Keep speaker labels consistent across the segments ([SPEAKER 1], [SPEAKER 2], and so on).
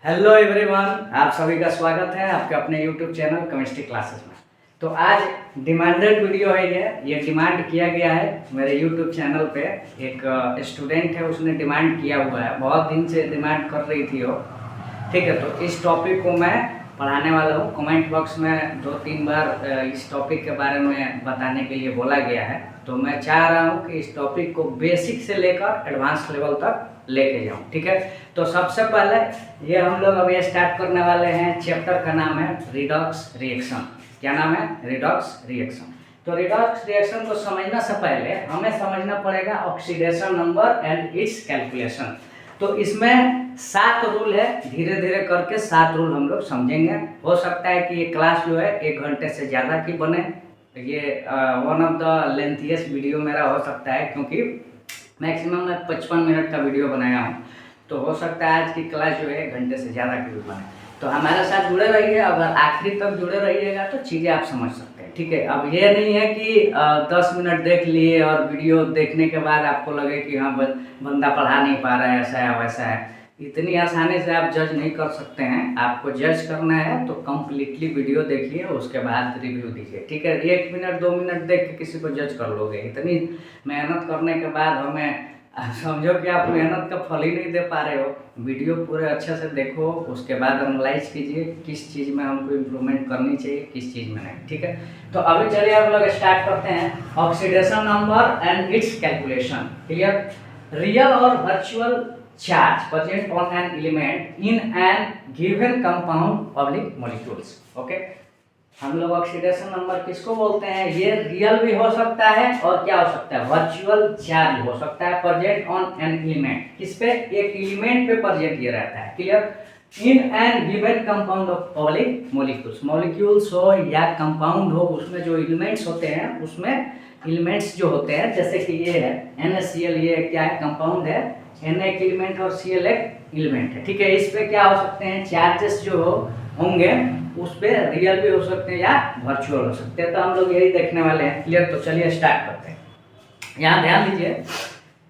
[SPEAKER 1] Hello everyone, आप सभी का स्वागत है आपके अपने यूट्यूब चैनल केमिस्ट्री क्लासेस में। तो आज डिमांडेड वीडियो है ये डिमांड किया गया है मेरे यूट्यूब चैनल पे। एक स्टूडेंट है, उसने डिमांड किया हुआ है, बहुत दिन से डिमांड कर रही थी वो। ठीक है, तो इस टॉपिक को मैं पढ़ाने वाला हूँ। कमेंट बॉक्स में 2-3 बार इस टॉपिक के बारे में बताने के लिए बोला गया है, तो मैं चाह रहा हूँ कि इस टॉपिक को बेसिक से लेकर एडवांस लेवल तक लेके जाऊँ। ठीक है, तो सबसे पहले ये हम लोग अभी स्टार्ट करने वाले हैं। चैप्टर का नाम है रिडॉक्स रिएक्शन। क्या नाम है? Redox reaction. तो रिडॉक्स रिएक्शन को समझने से पहले हमें समझना पड़ेगा oxidation number and its calculation. तो इसमें 7 रूल है, धीरे धीरे करके 7 रूल हम लोग समझेंगे। हो सकता है कि ये क्लास जो है 1 घंटे से ज़्यादा की बने। ये one of the lengthiest video मेरा हो सकता है, क्योंकि मैक्सिमम मैं 55 मिनट का वीडियो बनाया हूँ। तो हो सकता है आज की क्लास जो है 1 घंटे से ज़्यादा की भी बने। तो हमारे साथ जुड़े रहिए, अगर आखिरी तक जुड़े रहिएगा तो चीज़ें आप समझ सकते हैं। ठीक है, अब ये नहीं है कि 10 मिनट देख लिए और वीडियो देखने के बाद आपको लगे कि हाँ बंदा पढ़ा नहीं पा रहा है, ऐसा है वैसा है। इतनी आसानी से आप जज नहीं कर सकते हैं। आपको जज करना है तो कम्प्लीटली वीडियो देखिए, उसके बाद रिव्यू दीजिए। ठीक है, 1 मिनट 2 मिनट देख के किसी को जज कर लोगे। इतनी मेहनत करने के बाद हमें समझो कि आप मेहनत का फल ही नहीं दे पा रहे हो। वीडियो पूरे अच्छे से देखो, उसके बाद एनालाइज कीजिए किस चीज़ में हमको इम्प्रूवमेंट करनी चाहिए, किस चीज़ में नहीं। ठीक है, तो अभी चलिए हम लोग स्टार्ट करते हैं। Oxidation number and its calculation. Clear? Real और virtual charge present on an element in an given compound public molecules. Okay, हम लोग ऑक्सीडेशन नंबर किसको बोलते हैं? ये रियल भी हो सकता है और क्या हो सकता है, वर्चुअल चार्ज हो सकता है प्रेजेंट ऑन एन एलिमेंट। किस पे? एक एलिमेंट पे प्रेजेंट ये रहता है। Clear? In an given compound of public molecules. Molecules हो या कंपाउंड हो, उसमें जो एलिमेंट्स होते हैं, उसमें एलिमेंट्स जो होते हैं, जैसे कि ये है NaCl, ये क्या है? कंपाउंड है। Na एक एलिमेंट और Cl एक एलिमेंट है। ठीक है, इस पे क्या हो सकते हैं? चार्जेस जो होंगे उस पे रियल भी हो सकते हैं या वर्चुअल हो सकते हैं। तो हम लोग यही देखने वाले हैं। क्लियर? तो चलिए स्टार्ट करते हैं। यहाँ ध्यान दीजिए,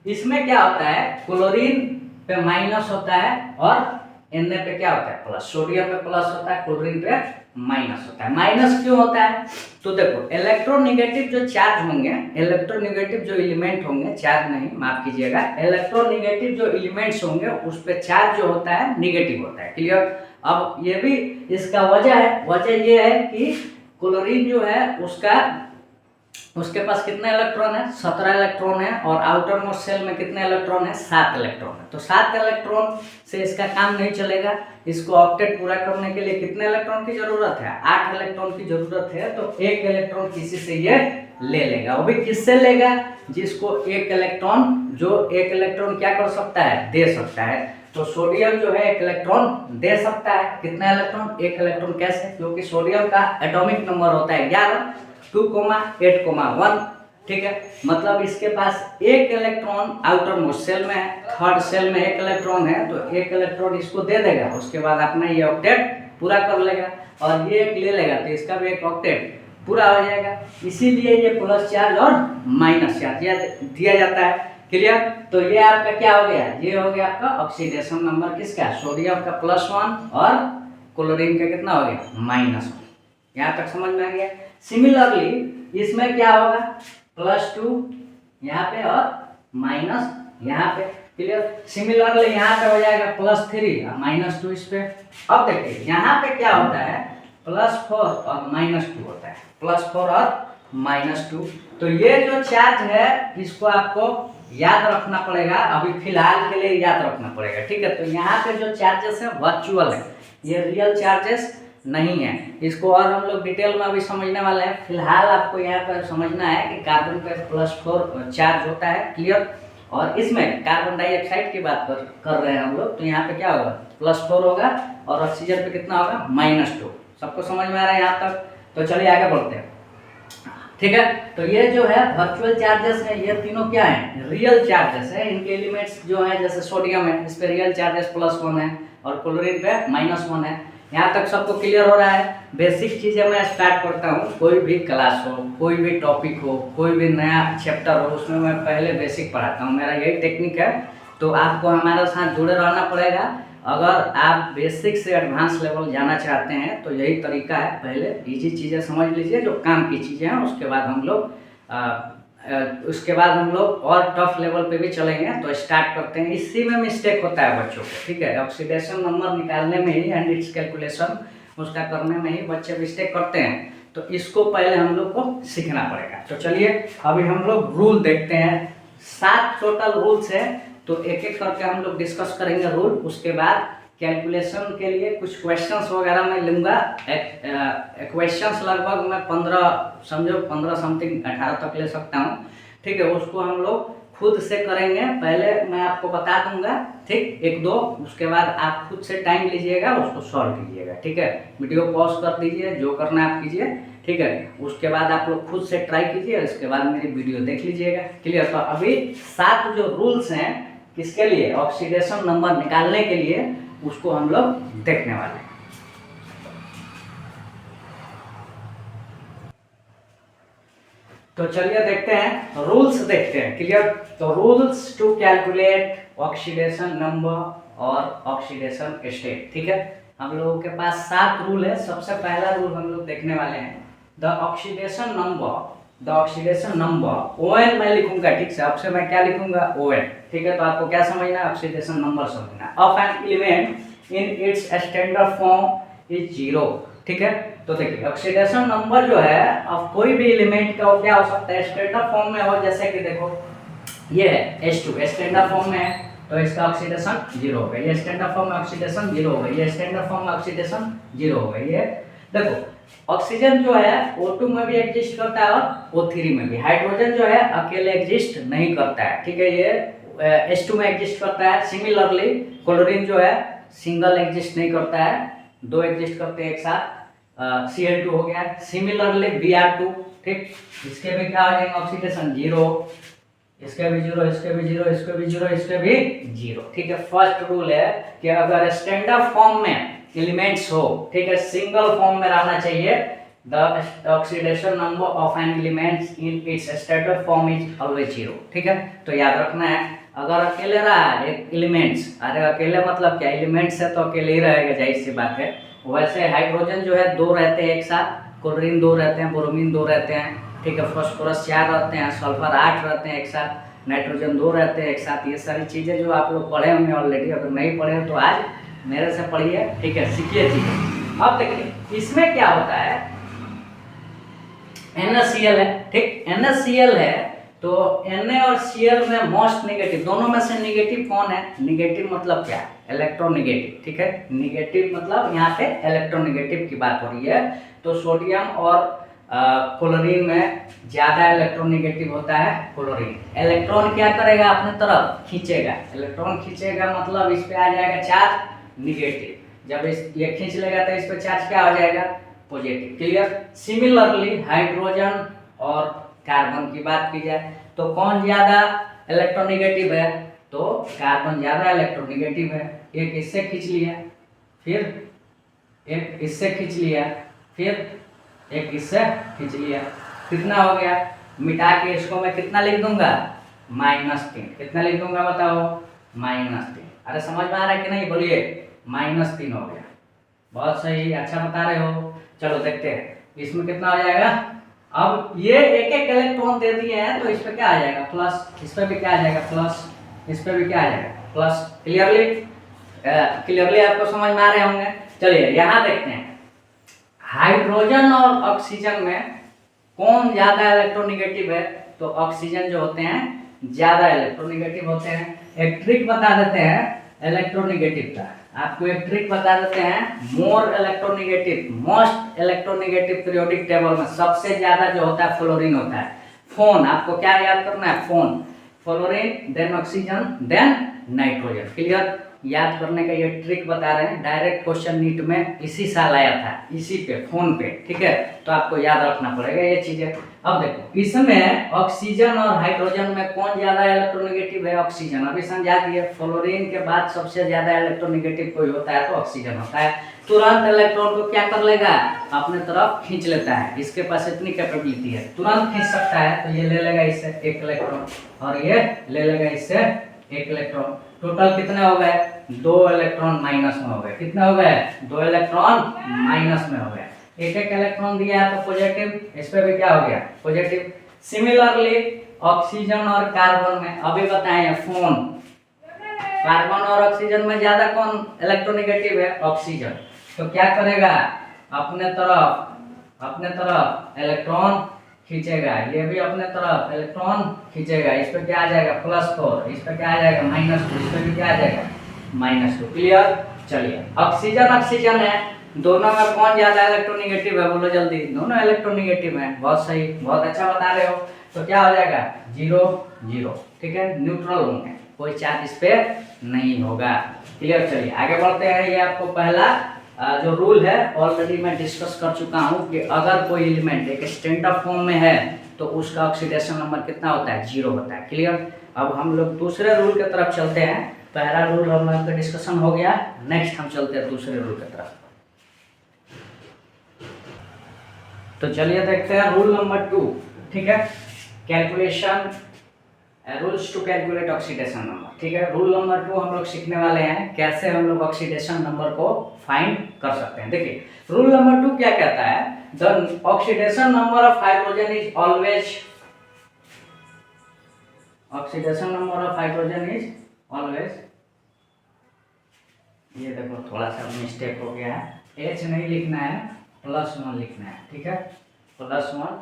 [SPEAKER 1] इसमें क्या होता है, क्लोरीन पे माइनस होता है और Na पे क्या होता है? प्लस। सोडियम पे प्लस होता है, क्लोरीन पे माइनस होता है। माइनस क्यों होता है? तो देखो, इलेक्ट्रोनेगेटिव जो चार्ज होंगे, इलेक्ट्रोनेगेटिव जो एलिमेंट होंगे, चार्ज नहीं, माफ कीजिएगा, इलेक्ट्रोनेगेटिव जो एलिमेंट्स होंगे उस पे चार्ज जो होता है निगेटिव होता है। क्लियर? अब ये भी इसका वजह है। वजह ये है कि क्लोरीन जो है उसके पास कितने इलेक्ट्रॉन है? 17 इलेक्ट्रॉन है। और आउटर मोस्ट सेल में कितने इलेक्ट्रॉन है? 7 इलेक्ट्रॉन है। तो 7 इलेक्ट्रॉन से इसका काम नहीं चलेगा। इसको ऑक्टेट पूरा करने के लिए कितने इलेक्ट्रॉन की जरूरत है? 8 इलेक्ट्रॉन की जरूरत है। तो 1 इलेक्ट्रॉन किसी से ये ले लेगा। वो भी किससे लेगा? जिसको 1 इलेक्ट्रॉन, जो 1 इलेक्ट्रॉन क्या कर सकता है? दे सकता है। तो सोडियम जो है 1 इलेक्ट्रॉन दे सकता है। कितना इलेक्ट्रॉन? 1 इलेक्ट्रॉन। कैसे? क्योंकि सोडियम का एटॉमिक नंबर होता है 11, 2,8,1। ठीक है, मतलब इसके पास 1 इलेक्ट्रॉन आउटर मोस्ट सेल में है, थर्ड सेल में 1 इलेक्ट्रॉन है, तो 1 इलेक्ट्रॉन इसको दे देगा। उसके बाद अपना ये ऑक्टेट पूरा कर लेगा और ये एक ले लेगा, तो इसका भी एक ऑक्टेट पूरा हो जाएगा। इसीलिए ये प्लस चार्ज और माइनस चार्ज दिया जाता है। क्लियर? तो ये आपका क्या हो गया? ये हो गया आपका ऑक्सीडेशन नंबर किसका? सोडियम का +1 और क्लोरीन का कितना हो गया? -1। यहाँ तक समझ में आ गया? सिमिलरली इसमें क्या होगा? +2 यहाँ पे और माइनस यहाँ पे। क्लियर? सिमिलरली यहाँ पे हो जाएगा +3 और -2 इस पे। अब देखिए यहाँ पे क्या होता है, +4 और -2 होता है, +4 और -2। तो ये जो चार्ज है इसको आपको याद रखना पड़ेगा, अभी फिलहाल के लिए याद रखना पड़ेगा। ठीक है, तो यहाँ पे जो चार्जेस है वर्चुअल है, ये रियल चार्जेस नहीं है। इसको और हम लोग डिटेल में अभी समझने वाले हैं। फिलहाल आपको यहाँ पर समझना है कि कार्बन पे +4 चार्ज होता है। क्लियर? और इसमें कार्बन डाइऑक्साइड की बात कर रहे हैं हम लोग, तो यहाँ पे क्या होगा? +4 होगा और ऑक्सीजन पे कितना होगा? -2। सबको समझ में आ रहा है यहाँ तक? तो चलिए आगे बढ़ते हैं। ठीक है, तो ये जो है वर्चुअल चार्जेस है, ये तीनों क्या है? रियल चार्जेस है। इनके एलिमेंट्स जो है, जैसे सोडियम है, इस पे रियल चार्जेस +1 है और क्लोरीन पे -1 है। यहाँ तक सबको क्लियर हो रहा है? बेसिक चीज़ें मैं स्टार्ट करता हूँ। कोई भी क्लास हो, कोई भी टॉपिक हो, कोई भी नया चैप्टर हो, उसमें मैं पहले बेसिक पढ़ाता हूँ। मेरा यही टेक्निक है तो आपको हमारे साथ जुड़े रहना पड़ेगा। अगर आप बेसिक से एडवांस लेवल जाना चाहते हैं तो यही तरीका है, पहले इजी चीज़ें समझ लीजिए जो काम की चीज़ें हैं, उसके बाद हम लोग और टफ लेवल पे भी चलेंगे। तो स्टार्ट करते हैं। इसी में मिस्टेक होता है बच्चों को, ठीक है, ऑक्सीडेशन नंबर निकालने में ही एंड इट्स कैलकुलेशन उसका करने में ही बच्चे मिस्टेक करते हैं। तो इसको पहले हम लोग को सीखना पड़ेगा। तो चलिए अभी हम लोग रूल देखते हैं। 7 टोटल रूल्स है, तो एक एक करके हम लोग डिस्कस करेंगे रूल। उसके बाद कैलकुलेशन के लिए कुछ क्वेश्चंस वगैरह मैं लूँगा। क्वेश्चंस लगभग मैं 15 समथिंग 18 तक ले सकता हूँ, ठीक है। उसको हम लोग खुद से करेंगे। पहले मैं आपको बता दूंगा, ठीक, 1-2, उसके बाद आप खुद से टाइम लीजिएगा, उसको सॉल्व कीजिएगा, ठीक है। वीडियो पॉज कर दीजिए, जो करना है आप कीजिए, ठीक है। उसके बाद आप लोग खुद से ट्राई कीजिए, उसके बाद मेरी वीडियो देख लीजिएगा, क्लियर। तो अभी 7 जो रूल्स हैं किसके लिए, ऑक्सीडेशन नंबर निकालने के लिए, उसको हम लोग देखने वाले हैं। तो चलिए देखते हैं, रूल्स देखते हैं, क्लियर। तो rules to calculate oxidation number और ऑक्सीडेशन स्टेट, ठीक है। हम लोगों के पास 7 रूल है। सबसे पहला रूल हम लोग देखने वाले हैं, द ऑक्सीडेशन नंबर ON मैं लिखूंगा, ठीक से। आपसे मैं क्या लिखूंगा, ON, ठीक है। तो आपको क्या समझना है, ऑक्सीडेशन नंबर समझना। Of N element in its standard form is 0, ठीक है। तो देखिए ऑक्सीडेशन नंबर जो है, अब कोई भी एलिमेंट का क्या हो सकता है, स्टैंडर्ड फॉर्म में हो, जैसे कि देखो ये है H2 स्टैंडर्ड फॉर्म में है, तो इसका ऑक्सीडेशन 0 हो गया। ये स्टैंडर्ड फॉर्म में ऑक्सीडेशन 0 हो गई, ये स्टैंडर्ड फॉर्म में ऑक्सीडेशन 0 हो गई। ये देखो ऑक्सीजन जो है O2 में भी एग्जिस्ट करता है और O3 में भी। हाइड्रोजन जो है अकेले एग्जिस्ट नहीं करता है, ठीक है, ये H2 में एग्जिस्ट करता है। सिमिलरली क्लोरीन जो है सिंगल एग्जिस्ट नहीं करता है, 2 एग्जिस्ट करते हैं एक साथ। Cl2 हो गया। सिमिलरली Br2, ठीक, इसके भी क्या हो जाएंगे, ऑक्सीडेशन 0, इसके भी 0, इसके भी 0, इसके भी 0, इसके भी 0, ठीक है। फर्स्ट रूल है कि अगर स्टैंडर्ड फॉर्म में एलिमेंट्स हो, ठीक है, सिंगल फॉर्म में रहना चाहिए, the oxidation number of an elements in its standard form is always 0, ठीक है। तो याद रखना है, अगर अकेले रहा एक एलिमेंट्स, अरे अकेले मतलब क्या, एलिमेंट्स है तो अकेले ही रहेगा, जाहिर सी बात है। वैसे हाइड्रोजन जो है 2 रहते हैं एक साथ, क्लोरीन 2 रहते हैं, ब्रोमीन 2 रहते हैं, ठीक है, फास्फोरस 4 रहते हैं, सल्फर 8 रहते हैं एक साथ, नाइट्रोजन 2 रहते हैं एक साथ। ये सारी चीज़ें जो आप लोग पढ़े होंगे ऑलरेडी, अगर नहीं पढ़े हो तो आज मेरे से पढ़िए, ठीक है, सीखिए चीज़ें। अब देखिए इसमें क्या होता है, NaCl है, ठीक, NaCl है, तो Na और Cl में मोस्ट नेगेटिव, दोनों में से नेगेटिव कौन है, नेगेटिव मतलब क्या, इलेक्ट्रोनेगेटिव, ठीक है। नेगेटिव मतलब यहाँ पे इलेक्ट्रोनेगेटिव की बात हो रही है। तो सोडियम और क्लोरीन में ज्यादा इलेक्ट्रोनेगेटिव होता है क्लोरीन। इलेक्ट्रॉन क्या करेगा, अपने तरफ खींचेगा, इलेक्ट्रॉन खींचेगा मतलब इस पे आ जाएगा चार्ज निगेटिव। जब इस ये खींच लेगा तो इस पे चार्ज क्या हो जाएगा, पॉजिटिव, क्लियर। सिमिलरली हाइड्रोजन और कार्बन की बात की जाए तो कौन ज्यादा इलेक्ट्रोनेगेटिव है, तो कार्बन ज्यादा इलेक्ट्रोनेगेटिव है। एक इससे खींच लिया, फिर एक इससे खींच लिया, फिर एक इससे खींच लिया, कितना हो गया, मिटा के इसको मैं कितना लिख दूंगा, -3। कितना लिख दूंगा बताओ, -3। अरे समझ में आ रहा है कि नहीं, बोलिए, -3 हो गया। बहुत सही, अच्छा बता रहे हो। चलो देखते हैं इसमें कितना हो जाएगा। अब ये एक एक इलेक्ट्रॉन दे दिए हैं, तो इस पे क्या आ जाएगा, प्लस, इस पे भी क्या आ जाएगा, प्लस, इस पे भी क्या आ जाएगा, प्लस। क्लियरली आपको समझ में आ रहे होंगे। चलिए यहाँ देखते हैं, हाइड्रोजन और ऑक्सीजन में कौन ज्यादा इलेक्ट्रोनेगेटिव है, तो ऑक्सीजन जो होते हैं ज्यादा इलेक्ट्रोनेगेटिव होते हैं। एक ट्रिक बता देते हैं इलेक्ट्रोनेगेटिव का, आपको एक ट्रिक बता देते हैं। More electronegative, most electronegative periodic table में सबसे ज्यादा जो होता है फ्लोरीन होता है। फोन, आपको क्या याद करना है, phone, fluorine, then oxygen, then nitrogen, clear. याद करने का ये ट्रिक बता रहे हैं, डायरेक्ट क्वेश्चन नीट में इसी साल आया था, इसी पे, फोन पे, ठीक है। तो आपको याद रखना पड़ेगा ये चीजें। अब देखो इसमें ऑक्सीजन और हाइड्रोजन में कौन ज्यादा इलेक्ट्रोनेगेटिव है, ऑक्सीजन। अभी समझा दिए, फ्लोरीन के बाद सबसे ज्यादा इलेक्ट्रोनेगेटिव कोई होता है तो ऑक्सीजन होता है। तुरंत इलेक्ट्रॉन को क्या कर लेगा, अपने तरफ खींच लेता है, इसके पास इतनी कैपेबिलिटी है, तुरंत खींच सकता है। तो ये ले लेगा इससे 1 इलेक्ट्रॉन और ये ले लेगा इससे एक इलेक्ट्रॉन। टोटल कितने हो गए? 2 इलेक्ट्रॉन माइनस में हो गए। कितने हो गए? 2 इलेक्ट्रॉन माइनस में हो गए। एक एक इलेक्ट्रॉन दिया है तो पॉजिटिव, इस पे भी क्या हो गया? पॉजिटिव। सिमिलरली ऑक्सीजन और कार्बन में अभी बताए फोन, कार्बन और ऑक्सीजन में ज्यादा कौन इलेक्ट्रोनेगेटिव है? ऑक्सीजन। तो क्या करेगा? अपने तरफ इलेक्ट्रॉन खींचेगा, ये भी अपने तरफ इलेक्ट्रॉन खींचेगा। इस पे क्या आ जाएगा? +4। इस पे क्या आ जाएगा? -2। इस पे भी क्या आ जाएगा? -2। क्लियर? चलिए, ऑक्सीजन है, दोनों में कौन ज्यादा इलेक्ट्रोनेगेटिव है? बोलो जल्दी। दोनों इलेक्ट्रोनेगेटिव है। बहुत सही, बहुत अच्छा बता रहे हो। तो क्या हो जाएगा? 0 0। ठीक है, न्यूट्रल होंगे, कोई चार्ज इस पे नहीं होगा। क्लियर? चलिए आगे बढ़ते हैं। ये आपको पहला जो रूल है ऑलरेडी मैं डिस्कस कर चुका हूँ कि अगर कोई एलिमेंट एक स्टैंडर्ड फॉर्म में है तो उसका ऑक्सीडेशन नंबर कितना होता है? 0 होता है। क्लियर? अब हम लोग दूसरे रूल की तरफ चलते हैं। पहला रूल हम लोग का डिस्कशन हो गया, नेक्स्ट हम चलते हैं दूसरे रूल की तरफ। तो चलिए देखते हैं रूल नंबर 2। ठीक है, calculation rules to calculate oxidation number. ठीक है, रूल नंबर 2 हम लोग सीखने वाले हैं कैसे हम लोग ऑक्सीडेशन नंबर को फाइंड कर सकते हैं। देखिए रूल नंबर 2 क्या कहता है? The oxidation number of hydrogen is always, oxidation number of hydrogen is always, ये देखो थोड़ा सा मिस्टेक हो गया है, H नहीं लिखना है, +1 लिखना है। ठीक है, +1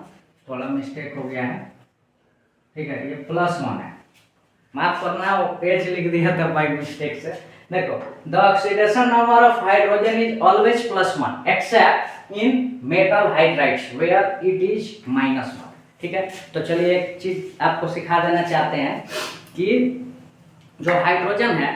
[SPEAKER 1] थोड़ा मिस्टेक हो गया है। ठीक है, ये +1 है, माफ करना, वो H लिख दिया था बाय मिस्टेक से। देखो, the oxidation number of hydrogen is always +1 except in metal hydrides where it is -1। ठीक है, तो चलिए एक चीज आपको सिखा देना चाहते हैं कि जो हाइड्रोजन है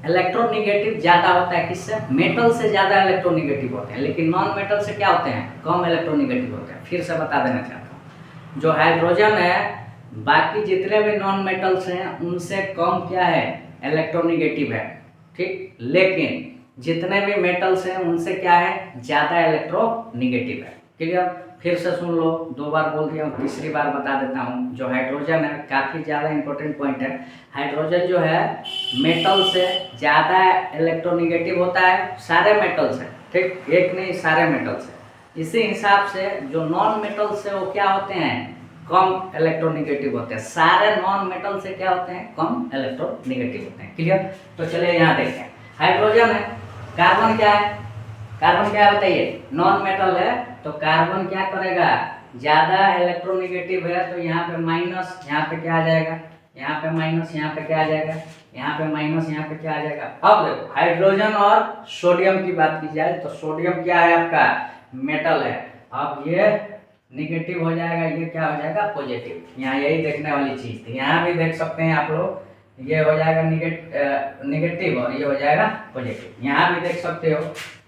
[SPEAKER 1] इलेक्ट्रोनेगेटिव ज्यादा होता है किससे? मेटल से ज्यादा इलेक्ट्रोनेगेटिव होते हैं, लेकिन नॉन मेटल से क्या होते हैं? कम इलेक्ट्रोनेगेटिव होते हैं। फिर से बता देना चाहता हूँ, जो हाइड्रोजन है बाकी जितने भी नॉन मेटल्स हैं उनसे कम क्या है? इलेक्ट्रोनेगेटिव है। ठीक, लेकिन जितने भी मेटल्स हैं उनसे क्या है? ज्यादा इलेक्ट्रोनेगेटिव है। क्लियर? फिर से सुन लो, 2 बार बोल दिया हूँ, तीसरी बार बता देता हूँ। जो हाइड्रोजन है काफी ज्यादा इंपॉर्टेंट पॉइंट है, हाइड्रोजन जो है मेटल से ज्यादा इलेक्ट्रोनेगेटिव होता है, सारे मेटल से। ठीक, एक नहीं, सारे मेटल से। इसी हिसाब से जो नॉन मेटल से वो क्या होते हैं? कम इलेक्ट्रोनेगेटिव होते हैं। सारे नॉन मेटल से क्या होते हैं? कम इलेक्ट्रोनेगेटिव होते हैं। क्लियर? तो चलिए यहाँ देखते हैं, हाइड्रोजन है, कार्बन क्या है? कार्बन क्या है बताइए? नॉन मेटल है, तो कार्बन क्या करेगा? ज्यादा इलेक्ट्रोनेगेटिव है, तो यहाँ पे माइनस, यहाँ पे क्या आ जाएगा? यहाँ पे माइनस, यहाँ पे क्या आ जाएगा? यहाँ पे माइनस, यहाँ पे क्या आ जाएगा? अब देखो, हाइड्रोजन और सोडियम की बात की जाए तो सोडियम क्या है आपका? मेटल है। अब ये निगेटिव हो जाएगा, ये क्या हो जाएगा? पॉजिटिव। यहाँ यही देखने वाली चीज थी। यहाँ भी देख सकते हैं आप लोग, ये हो जाएगा निगेटिव और ये हो जाएगा पॉजिटिव। यहाँ भी देख सकते हो,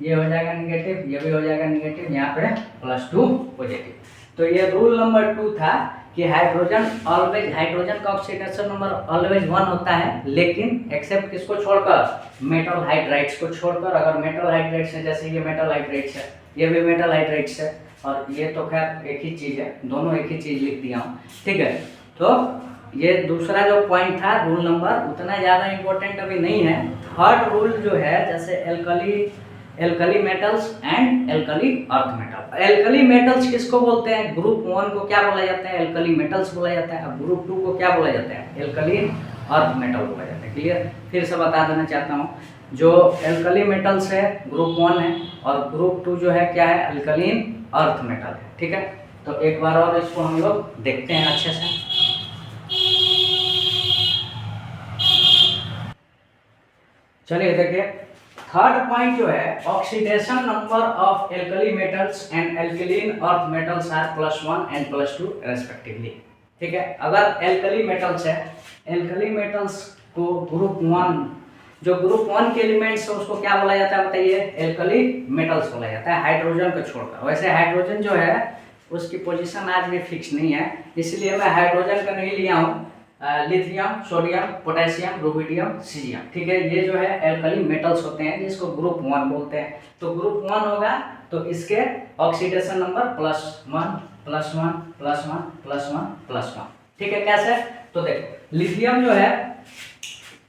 [SPEAKER 1] ये हो जाएगा निगेटिव, ये भी हो जाएगा निगेटिव, यहाँ पे +2 पॉजिटिव। तो ये रूल नंबर 2 था कि हाइड्रोजन ऑलवेज, हाइड्रोजन का ऑक्सीडेशन नंबर ऑलवेज 1 होता है, लेकिन एक्सेप्ट किसको छोड़कर? मेटल हाइड्राइड्स को छोड़कर। अगर मेटल हाइड्राइड्स है, जैसे ये मेटल हाइड्राइड्स है, ये भी मेटल हाइड्राइड्स है, और ये तो खैर एक ही चीज है, दोनों एक ही चीज लिख दिया हूँ। ठीक है, तो ये दूसरा जो पॉइंट था रूल नंबर, उतना ज़्यादा इम्पोर्टेंट अभी नहीं है। थर्ड रूल जो है, जैसे alkali metals and alkali earth metal. Alkali metals किसको बोलते हैं? ग्रुप 1 को क्या बोला जाता है? एल्कली मेटल्स बोला जाता है। और ग्रुप 2 को क्या बोला जाता है? एल्कली अर्थ मेटल बोला जाता है। क्लियर? फिर से बता देना चाहता हूँ, जो एल्कली मेटल्स है ग्रुप 1 है, और ग्रुप 2 जो है क्या है? अल्कलीन अर्थ मेटल है। ठीक है, तो एक बार और इसको हम लोग देखते हैं अच्छे से। चलिए देखिए, थर्ड पॉइंट जो है, oxidation number of alkali metals and alkaline earth metals are +1 and +2 respectively. ठीक है, अगर एल्कली मेटल्स है, एल्कली मेटल्स को ग्रुप 1, जो ग्रुप 1 के एलिमेंट्स है उसको क्या बोला जाता है बताइए? एल्कली मेटल्स बोला जाता है, हाइड्रोजन को छोड़कर। वैसे हाइड्रोजन जो है उसकी पोजीशन आज भी फिक्स नहीं है, इसलिए मैं हाइड्रोजन का नहीं लिया हूँ। Lithium, sodium, potassium, rubidium, caesium. ठीक है, ये जो है एल्कली मेटल्स होते हैं जिसको ग्रुप 1 बोलते हैं। तो ग्रुप 1 होगा तो इसके ऑक्सीडेशन नंबर +1 +1 +1 +1 +1। ठीक है, कैसे? तो देखो, लिथियम जो है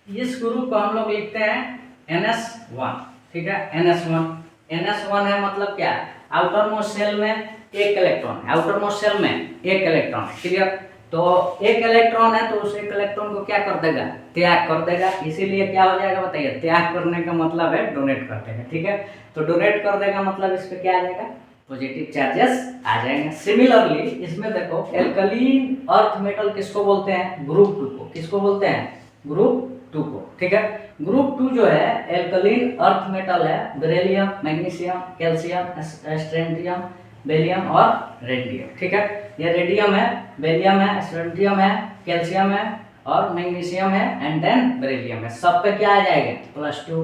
[SPEAKER 1] इस ग्रुप को हम लोग लिखते हैं NS1, ठीक है। NS1 है मतलब क्या, आउटर मोस्ट शेल में एक इलेक्ट्रॉन है, आउटर मोस्ट शेल में एक इलेक्ट्रॉन है, क्लियर। तो एक इलेक्ट्रॉन है तो उस एक इलेक्ट्रॉन को क्या कर देगा, त्याग कर देगा, इसीलिए क्या हो जाएगा बताइए, त्याग करने का मतलब है डोनेट कर देगा, ठीक है। तो डोनेट कर देगा मतलब इस पे क्या आ जाएगा, पॉजिटिव चार्जेस आ जाएंगे। सिमिलरली इसमें देखो एल्कलीन अर्थ मेटल किसको बोलते हैं, ग्रुप 2 को, किसको बोलते हैं, ग्रुप 2 को, ठीक है। ग्रुप 2 जो है एल्कलीन अर्थ मेटल है, beryllium, magnesium, calcium, strontium, beryllium और रेडियम, ठीक है। ये रेडियम है, बेरिलियम है, स्ट्रोंटियम है, कैल्शियम है और मैग्नीशियम है एंड देन बेरिलियम है। सब पे क्या आ जाएगा, +2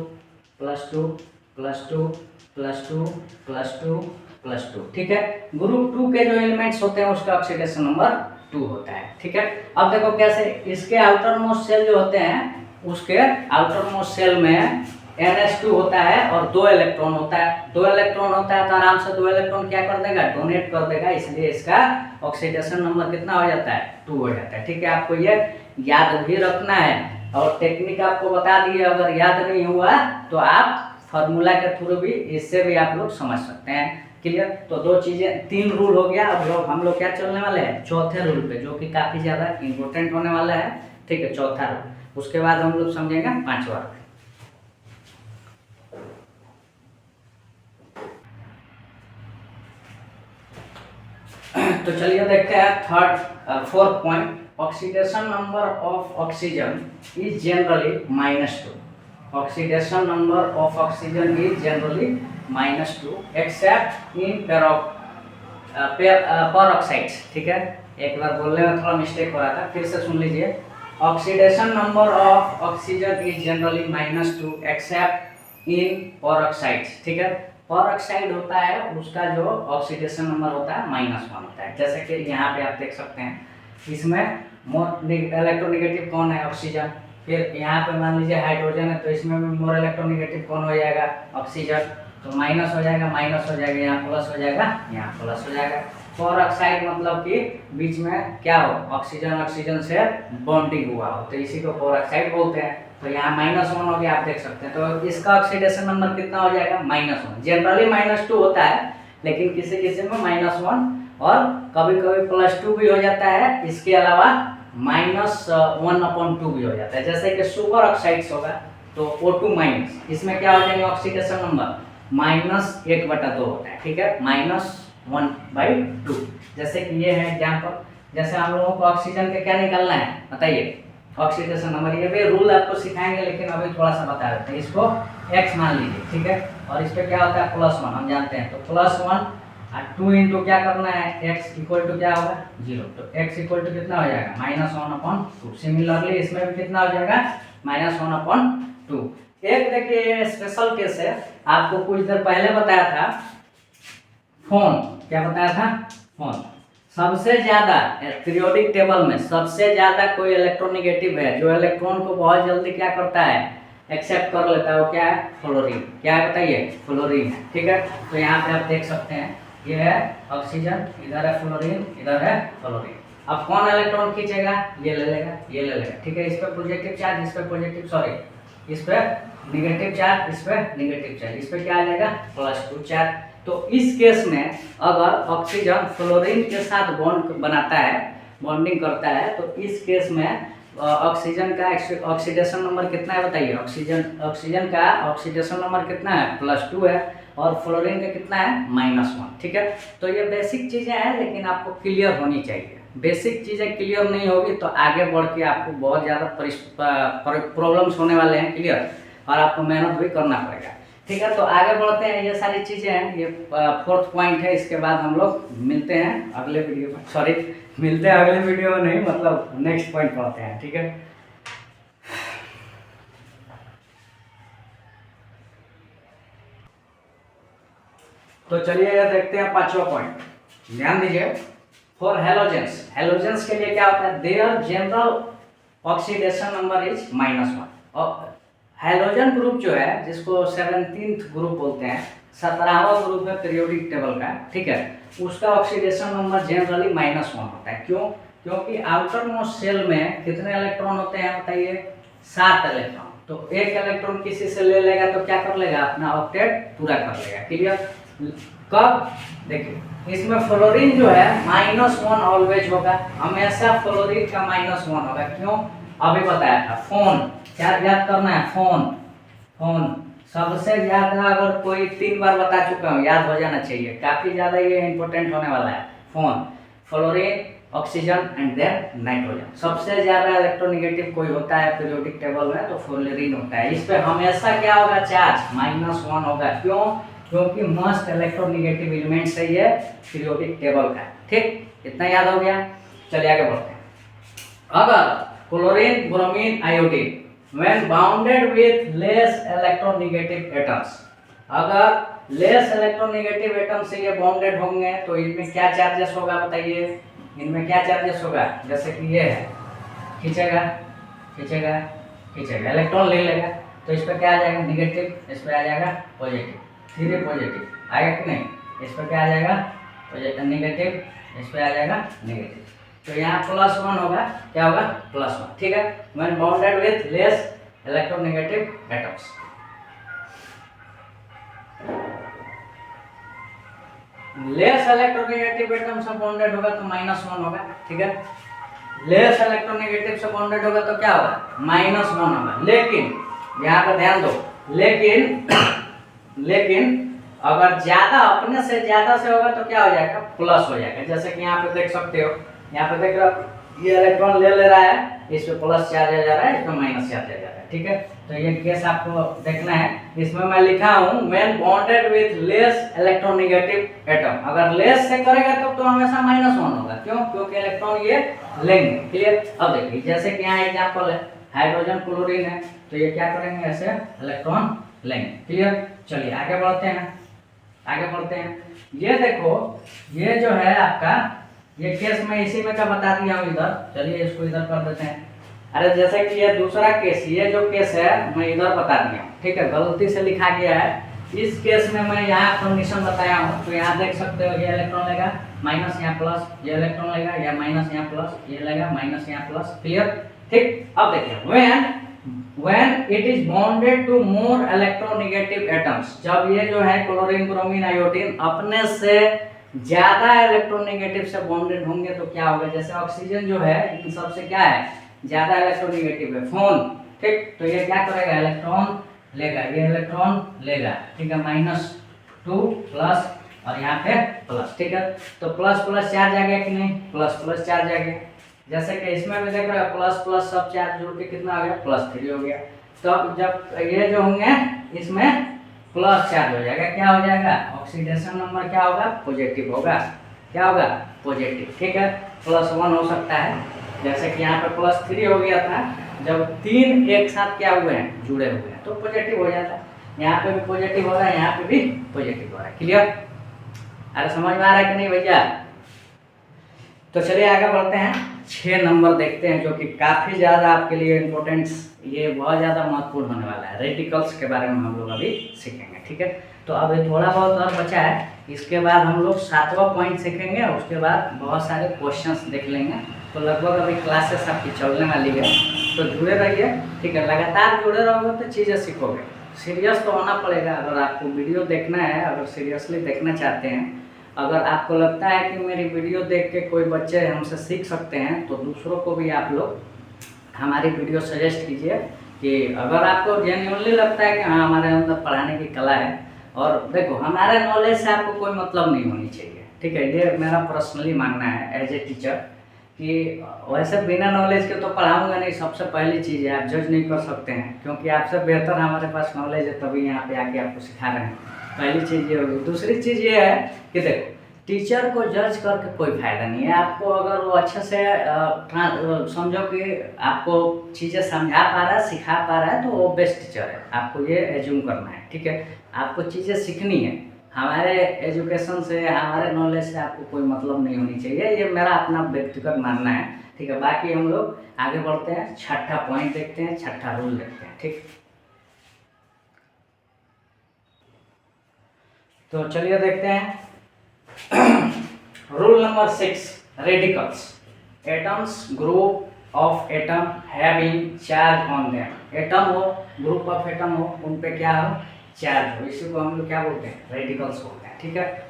[SPEAKER 1] +2 +2 +2 +2 +2, ठीक है। ग्रुप 2 के जो एलिमेंट्स होते हैं उसका ऑक्सीडेशन नंबर 2 होता है, ठीक है। अब देखो कैसे, इसके आउटर मोस्ट शेल जो होते हैं उसके आउटर मोस्ट शेल में NH2 होता है और 2 इलेक्ट्रॉन होता है, 2 इलेक्ट्रॉन होता है तो आराम से 2 इलेक्ट्रॉन क्या कर देगा, डोनेट कर देगा, इसलिए इसका ऑक्सीडेशन नंबर कितना हो जाता है, 2 हो जाता है, ठीक है। आपको ये याद भी रखना है और टेक्निक आपको बता दिए, अगर याद नहीं हुआ तो आप फार्मूला के थ्रू भी इससे भी आप लोग समझ सकते हैं, क्लियर। तो 2 चीजें, 3 रूल हो गया। अब हम लोग क्या चलने वाले हैं, चौथे रूल पे, जो कि काफी ज्यादा इंपॉर्टेंट होने वाला है, ठीक है, चौथा रूल। उसके बाद हम लोग समझेंगे 5वां। तो चलिए देखते हैं fourth point, oxidation number of oxygen is generally -2। Oxidation number of oxygen is generally -2 except in peroxides, ठीक है। एक बार बोलने में थोड़ा मिस्टेक हो रहा था, फिर से सुन लीजिए। Oxidation number of oxygen is generally -2 except in peroxides, ठीक है। पेरोक्साइड होता है उसका जो ऑक्सीडेशन नंबर होता है -1 होता है। जैसे कि यहाँ पे आप देख सकते हैं, इसमें इलेक्ट्रोनेगेटिव कौन है, ऑक्सीजन। फिर यहाँ पे मान लीजिए हाइड्रोजन है तो इसमें भी मोर इलेक्ट्रोनेगेटिव कौन हो जाएगा, ऑक्सीजन। तो माइनस हो जाएगा, माइनस हो जाएगा, यहाँ प्लस हो जाएगा, यहाँ प्लस हो जाएगा। पेरोक्साइड मतलब कि बीच में क्या हो, ऑक्सीजन ऑक्सीजन से बॉन्डिंग हुआ हो, तो इसी को पेरोक्साइड बोलते हैं। तो यहाँ -1 हो गया, आप देख सकते हैं। तो इसका ऑक्सीडेशन नंबर कितना हो जाएगा, -1। जनरली -2 होता है, लेकिन किसी किसी में -1 और कभी कभी +2 भी हो जाता है। इसके अलावा -1/2 भी हो जाता है। जैसे कि सुपर ऑक्साइड्स होगा तो O2-, इसमें क्या हो जाएगा ऑक्सीडेशन नंबर, -1/2 होता है, ठीक है, -1/2। जैसे कि ये है एग्जाम्पल। जैसे हम लोगों को ऑक्सीजन के क्या निकालना है बताइए, ऑक्सीडेशन नंबर। ये भी रूल आपको सिखाएंगे, लेकिन अभी थोड़ा सा बता देते हैं। इसको x मान लीजिए, ठीक है, और इस पे क्या होता है +1, हम जानते हैं। तो +1 और 2 इंटू क्या करना है, x इक्वल टू क्या होगा, 0। तो x इक्वल टू कितना हो जाएगा, -1/2। सिमिलरली इसमें भी कितना हो जाएगा, -1/2। एक देखिए ये स्पेशल केस है, आपको कुछ देर पहले बताया था, फोन, क्या बताया था, फोन। सबसे ज्यादा पीरियोडिक टेबल में सबसे ज्यादा कोई इलेक्ट्रोनेगेटिव है, जो इलेक्ट्रॉन को बहुत जल्दी क्या करता है, एक्सेप्ट कर लेता है, वो क्या है, फ्लोरीन। क्या है बताइए, फ्लोरीन है, ठीक है। तो यहाँ पे आप देख सकते हैं, ये है ऑक्सीजन, इधर है फ्लोरीन, इधर है फ्लोरीन। अब कौन इलेक्ट्रॉन खींचेगा, ये ले लेगा, ये ले लेगा, ठीक है। इस पर पॉजिटिव चार्ज, इस पर पॉजिटिव, सॉरी, इस पर नेगेटिव चार्ज, इस पर नेगेटिव चार्ज, इस पर क्या आ जाएगा, +2 चार्ज। तो इस केस में अगर ऑक्सीजन फ्लोरीन के साथ बॉन्ड बनाता है, बॉन्डिंग करता है, तो इस केस में ऑक्सीजन का ऑक्सीडेशन नंबर कितना है बताइए, ऑक्सीजन का ऑक्सीडेशन नंबर कितना है, +2 है, और फ्लोरीन का कितना है, -1, ठीक है। तो ये बेसिक चीज़ें हैं, लेकिन आपको क्लियर होनी चाहिए। बेसिक चीज़ें क्लियर नहीं होगी तो आगे बढ़ के आपको बहुत ज़्यादा प्रॉब्लम्स होने वाले हैं, क्लियर, और आपको मेहनत भी करना पड़ेगा, ठीक है। तो आगे बढ़ते हैं, ये सारी चीज़ें हैं, ये फोर्थ पॉइंट है। इसके बाद हम लोग मिलते हैं अगले वीडियो में, सॉरी मिलते हैं अगले वीडियो में नहीं, मतलब नेक्स्ट पॉइंट पढ़ते हैं, ठीक है। तो चलिए ये देखते हैं 5वां पॉइंट, ध्यान दीजिए। फॉर हेलोजेंस, हेलोजेंस के लिए क्या होता है, their general oxidation number is -1। और हेलोजन ग्रुप जो है, जिसको 17th ग्रुप बोलते हैं, 17वां ग्रुप है पीरियोडिक टेबल का, ठीक है, उसका ऑक्सीडेशन नंबर जनरली -1 होता है। क्यों, क्योंकि आउटर मोस्ट शेल में कितने इलेक्ट्रॉन होते हैं बताइए, 7 इलेक्ट्रॉन। तो एक इलेक्ट्रॉन किसी से ले लेगा तो क्या कर लेगा, अपना ऑक्टेट पूरा कर लेगा। क्लियर? कब? देखिए इसमें फ्लोरीन जो है -1 ऑलवेज होगा, हमेशा फ्लोरीन का -1 होगा। क्यों? अभी बताया था, फोन क्या याद करना है, फोन सबसे ज्यादा, अगर कोई 3 बार बता चुका हूँ, याद हो जाना चाहिए, काफी ज्यादा ये इंपॉर्टेंट होने वाला है। Phone, fluorine, oxygen and then nitrogen. सबसे ज्यादा इलेक्ट्रोनेगेटिव कोई होता है पीरियोडिक टेबल में तो फ्लोरीन होता है। इस पे हमेशा क्या होगा, चार्ज -1 होगा। क्यों? क्योंकि मोस्ट इलेक्ट्रोनेगेटिव एलिमेंट है ये पीरियोडिक टेबल का। ठीक, इतना याद हो गया। चलिए आगे बढ़ते हैं। अगर chlorine, bromine, iodine when bounded with less electronegative atoms, अगर लेस इलेक्ट्रोनेगेटिव एटम से ये बॉन्डेड होंगे तो इनमें क्या चार्जेस होगा, बताइए। इनमें क्या चार्जेस होगा, जैसे कि ये है, खींचेगा खींचेगा खींचेगा, इलेक्ट्रॉन ले लेगा, तो इस पर क्या आ जाएगा, निगेटिव, इस पर आ जाएगा पॉजिटिव, फिर ये पॉजिटिव आएगा कि नहीं, इस पर क्या आ जाएगा, नेगेटिव, इस पर आ जाएगा नेगेटिव। तो यहाँ +1 होगा, क्या होगा, +1। ठीक है, when bounded with less electronegative atoms। Less electronegative atom से बॉन्डेड होगा तो -1 होगा। ठीक है, लेस इलेक्ट्रोनेगेटिव से बॉन्डेड होगा तो क्या होगा, -1 होगा। लेकिन यहाँ पर ध्यान दो, लेकिन अगर ज्यादा, अपने से ज्यादा से होगा तो क्या हो जाएगा, प्लस हो जाएगा। जैसे कि यहाँ पे देख सकते हो, यहाँ पे देख रहे हो, ये इलेक्ट्रॉन ले रहा है, इस पे प्लस चार्ज आ जा रहा है, इस पे माइनस चार्ज आ जा रहा है। ठीक है, तो ये केस आपको देखना है। इसमें मैं लिखा हूँ when bonded with less electronegative atom, अगर लेस से करेगा तो हमेशा -1 होगा। क्यों? क्योंकि इलेक्ट्रॉन ये लेंगे। क्लियर? अब देखिए, जैसे कि यहाँ एग्जाम्पल है, हाइड्रोजन क्लोरीन है, तो ये क्या करेंगे, ऐसे इलेक्ट्रॉन लेंगे। क्लियर? चलिए आगे बढ़ते हैं। ये देखो, ये जो है आपका, ये केस मैं इसी में का बता दिया हूँ इधर। चलिए इसको इधर कर देते हैं। अरे जैसे कि ये दूसरा केस, ये जो केस है मैं इधर बता दिया हूँ। ठीक है, गलती से लिखा गया है। इस केस में मैं यहाँ कंडीशन बताया हूँ, तो यहाँ देख सकते हो, ये इलेक्ट्रॉन लेगा माइनस, यहाँ प्लस, ये इलेक्ट्रॉन लेगा या माइनस, यहाँ प्लस, ये लेगा माइनस, यहाँ प्लस। क्लियर? ठीक, अब देखिए, when it is bonded to more electronegative atoms, जब ये जो है क्लोरीन, ब्रोमीन, आयोडीन अपने से ज्यादा इलेक्ट्रोनेगेटिव से बॉन्डेड होंगे तो क्या होगा, जैसे ऑक्सीजन जो है इन सबसे क्या है, ज्यादा इलेक्ट्रोनेगेटिव है, फोन। ठीक, तो ये क्या करेगा, इलेक्ट्रॉन लेगा, ये इलेक्ट्रॉन लेगा। ठीक है, -2 प्लस और यहाँ पे प्लस। ठीक है, तो प्लस प्लस चार्ज आ गया कि नहीं, प्लस प्लस चार्ज आ गया। जैसे कि इसमें भी देख रहे हो, प्लस प्लस सब चार्ज जुड़ के कितना हो गया, +3 हो गया। तो अब जब ये जो होंगे इसमें प्लस चार्ज हो जाएगा, क्या हो जाएगा, ऑक्सीडेशन नंबर क्या होगा, पॉजिटिव होगा। क्या होगा, पॉजिटिव। ठीक है, +1 हो सकता है, जैसे कि यहाँ पे +3 हो गया था, जब 3 एक साथ क्या हुए हैं, जुड़े हुए हैं, तो पॉजिटिव हो जाता है। यहाँ पे भी पॉजिटिव हो रहा है, यहाँ पे भी पॉजिटिव हो रहा है। क्लियर? अरे समझ में आ रहा है कि नहीं भैया? तो चलिए आगे बढ़ते हैं। 6 नंबर देखते हैं, जो कि काफ़ी ज़्यादा आपके लिए इम्पोर्टेंट, ये बहुत ज़्यादा महत्वपूर्ण होने वाला है। रेडिकल्स के बारे में हम लोग अभी सीखेंगे। ठीक है, तो अभी थोड़ा बहुत और बचा है, इसके बाद हम लोग 7वां पॉइंट सीखेंगे, उसके बाद बहुत सारे क्वेश्चंस देख लेंगे। तो लगभग अभी क्लासेस आपकी चलने वाली है, तो जुड़े रहिए। ठीक है, लगातार जुड़े रहोगे तो चीज़ें सीखोगे। सीरियस तो होना पड़ेगा, अगर आपको वीडियो देखना है, अगर सीरियसली देखना चाहते हैं, अगर आपको लगता है कि मेरी वीडियो देख के कोई बच्चे हमसे सीख सकते हैं, तो दूसरों को भी आप लोग हमारी वीडियो सजेस्ट कीजिए। कि अगर आपको जेन्युइनली लगता है कि हाँ हमारे अंदर पढ़ाने की कला है, और देखो हमारे नॉलेज से आपको कोई मतलब नहीं होनी चाहिए। ठीक है, ये मेरा पर्सनली मानना है एज ए टीचर, कि वैसे बिना नॉलेज के तो पढ़ाऊँगा नहीं। सबसे पहली चीज़ है, आप जज नहीं कर सकते हैं, क्योंकि आपसे बेहतर हमारे पास नॉलेज है, तभी यहाँ पे आके आपको सिखा रहे हैं। पहली चीज़ ये होगी। दूसरी चीज़ ये है कि देखो, टीचर को जज करके कोई फायदा नहीं है। आपको अगर वो अच्छे से समझो कि आपको चीज़ें समझा पा रहा है, सिखा पा रहा है, तो वो बेस्ट टीचर है। आपको ये एज्यूम करना है। ठीक है, आपको चीज़ें सीखनी है। हमारे एजुकेशन से, हमारे नॉलेज से आपको कोई मतलब नहीं होनी चाहिए। ये मेरा अपना व्यक्तिगत मानना है। ठीक है, बाकी हम लोग आगे बढ़ते हैं। 6ठा पॉइंट देखते हैं, 6ठा रूल देखते हैं। ठीक, तो चलिए देखते हैं। Rule number 6, radicals. Atoms group of atom having charge on them. Atom हो, ग्रुप ऑफ एटम हो, उन पे क्या हो, चार्ज हो, इसी को हम लोग क्या बोलते हैं, रेडिकल्स बोलते हैं। ठीक है,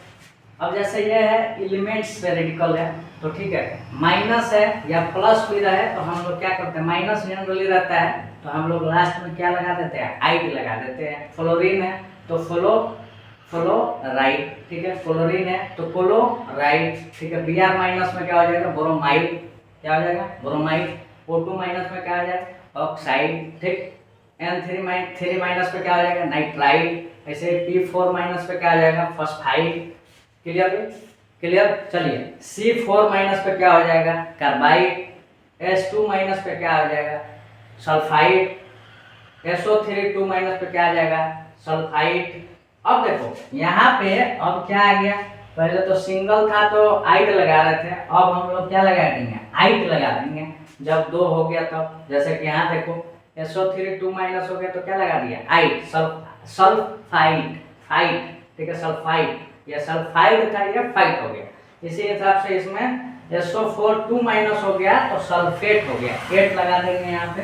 [SPEAKER 1] अब जैसे ये है एलिमेंट्स पे रेडिकल है, तो ठीक है, माइनस है या प्लस भी रहे तो हम लोग क्या करते हैं, माइनस जनरली रहता है तो हम लोग लास्ट में क्या लगा देते हैं, आइड लगा देते हैं। फ्लोरीन है तो फ्लोराइड, ठीक है, फ्लोरीन है तो क्लोराइड, ठीक है। Br माइनस में क्या हो जाएगा, ब्रोमाइड, क्या हो जाएगा, ब्रोमाइड। O2 माइनस में क्या हो जाएगा, ऑक्साइड, ठीक। N3 माइनस पे क्या हो जाएगा, नाइट्राइड। ऐसे P4 माइनस पे क्या हो जाएगा, फॉस्फाइड। क्लियर है, क्लियर। चलिए C4 माइनस पे क्या हो जाएगा, कार्बाइड। S2 माइनस पे क्या हो जाएगा, सल्फाइड। SO3 2 माइनस पे क्या आ जाएगा, सल्फाइड। अब देखो यहाँ पे अब क्या आ गया, पहले तो सिंगल था तो आइड लगा रहे थे, अब हम लोग क्या लगा देंगे, आइड लगा देंगे। जब दो हो गया तब, जैसे कि यहाँ देखो SO3 2 माइनस हो गया तो क्या लगा दिया, आइड, सल्फाइड, फाइड, ठीक है, सल्फाइड। ये सल्फाइड था, ये फाइट हो गया। इसी हिसाब से इसमें SO4 2 माइनस हो गया तो सल्फेट हो गया, 8 लगा देंगे यहाँ पे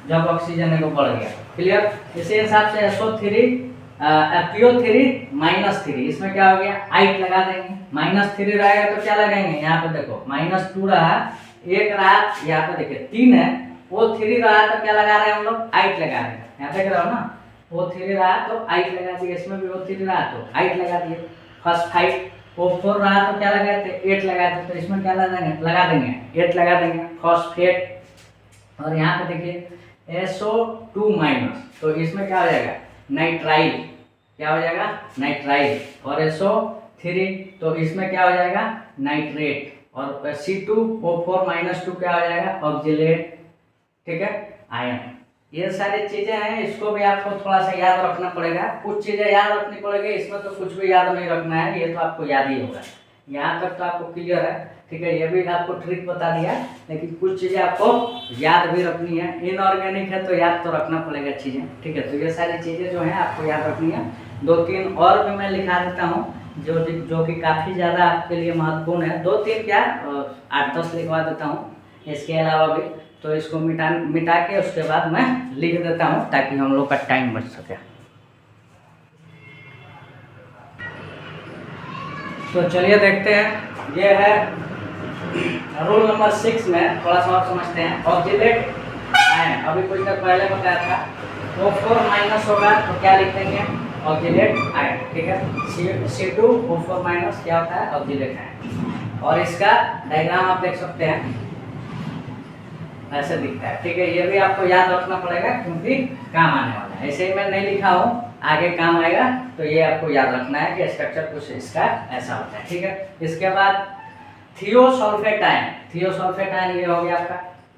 [SPEAKER 1] जब ऑक्सीजन को बढ़ गया। क्लियर। इसी हिसाब से SO3 PO3 -3, इसमें क्या हो गया, आइट लगा देंगे। -3 रहेगा तो क्या लगाएंगे, यहाँ पे देखो -2 रहा, 1 रहा, यहाँ पे देखिए 3 है, O3 रहा तो क्या लगा रहे हैं हम लोग, आइट लगा रहे हैं। यहाँ देख रहे हो ना, O3 रहा तो आइट लगा दिए, इसमें भी O3 रहा तो आइट लगा दिए। फॉस्फाइड, O4 रहा तो क्या लगाए थे, 8 लगाए थे, तो इसमें क्या लगा देंगे 8 लगा देंगे, फॉस्फेट। और यहाँ पे देखिए SO2 माइनस, तो इसमें क्या हो जाएगा, नाइट्राइल, क्या हो जाएगा, नाइट्राइल। और SO3 तो इसमें क्या हो जाएगा, नाइट्रेट। और C2O4 -2 क्या हो जाएगा, ऑक्जिलेट, ठीक है, आयन। ये सारी चीजें हैं, इसको भी आपको थोड़ा सा याद रखना पड़ेगा। कुछ चीजें याद रखनी पड़ेगी, इसमें तो कुछ भी याद नहीं रखना है, ये तो आपको याद ही होगा। यहाँ तक तो आपको क्लियर है, ठीक है। ये भी आपको ट्रिक बता दिया, लेकिन कुछ चीज़ें आपको याद भी रखनी है। इनऑर्गेनिक है तो याद तो रखना पड़ेगा चीज़ें, ठीक है। तो ये सारी चीज़ें जो हैं आपको याद रखनी है। 2-3 और भी मैं लिखा देता हूँ जो कि काफ़ी ज़्यादा आपके लिए महत्वपूर्ण है। 2-3 क्या 8-10 लिखवा देता हूँ इसके अलावा भी। तो इसको मिटा के उसके बाद मैं लिख देता हूँ ताकि हम लोग का टाइम बच सके। तो चलिए देखते हैं, ये है रूल नंबर 6 में थोड़ा सा और समझते हैं। ऑक्जिलेट आयन, अभी कुछ देर पहले बताया था, O4 माइनस होगा तो क्या लिख देंगे, ऑक्जिलेट आयन, ठीक है। C2O4 माइनस क्या होता है, ऑक्जिलेट आयन। और इसका डायग्राम आप देख सकते हैं, ऐसे दिखता है, ठीक है। ये भी आपको याद रखना पड़ेगा क्योंकि काम आने वाला है। ऐसे ही मैं नहीं लिखा हूँ, आगे काम आएगा, तो ये आपको याद रखना है कि स्ट्रक्चर कुछ इसका ऐसा होता है, ठीक है। इसके बाद थियोसल्फेट आयन, थियोसल्फेट आयन ये हो गया आपका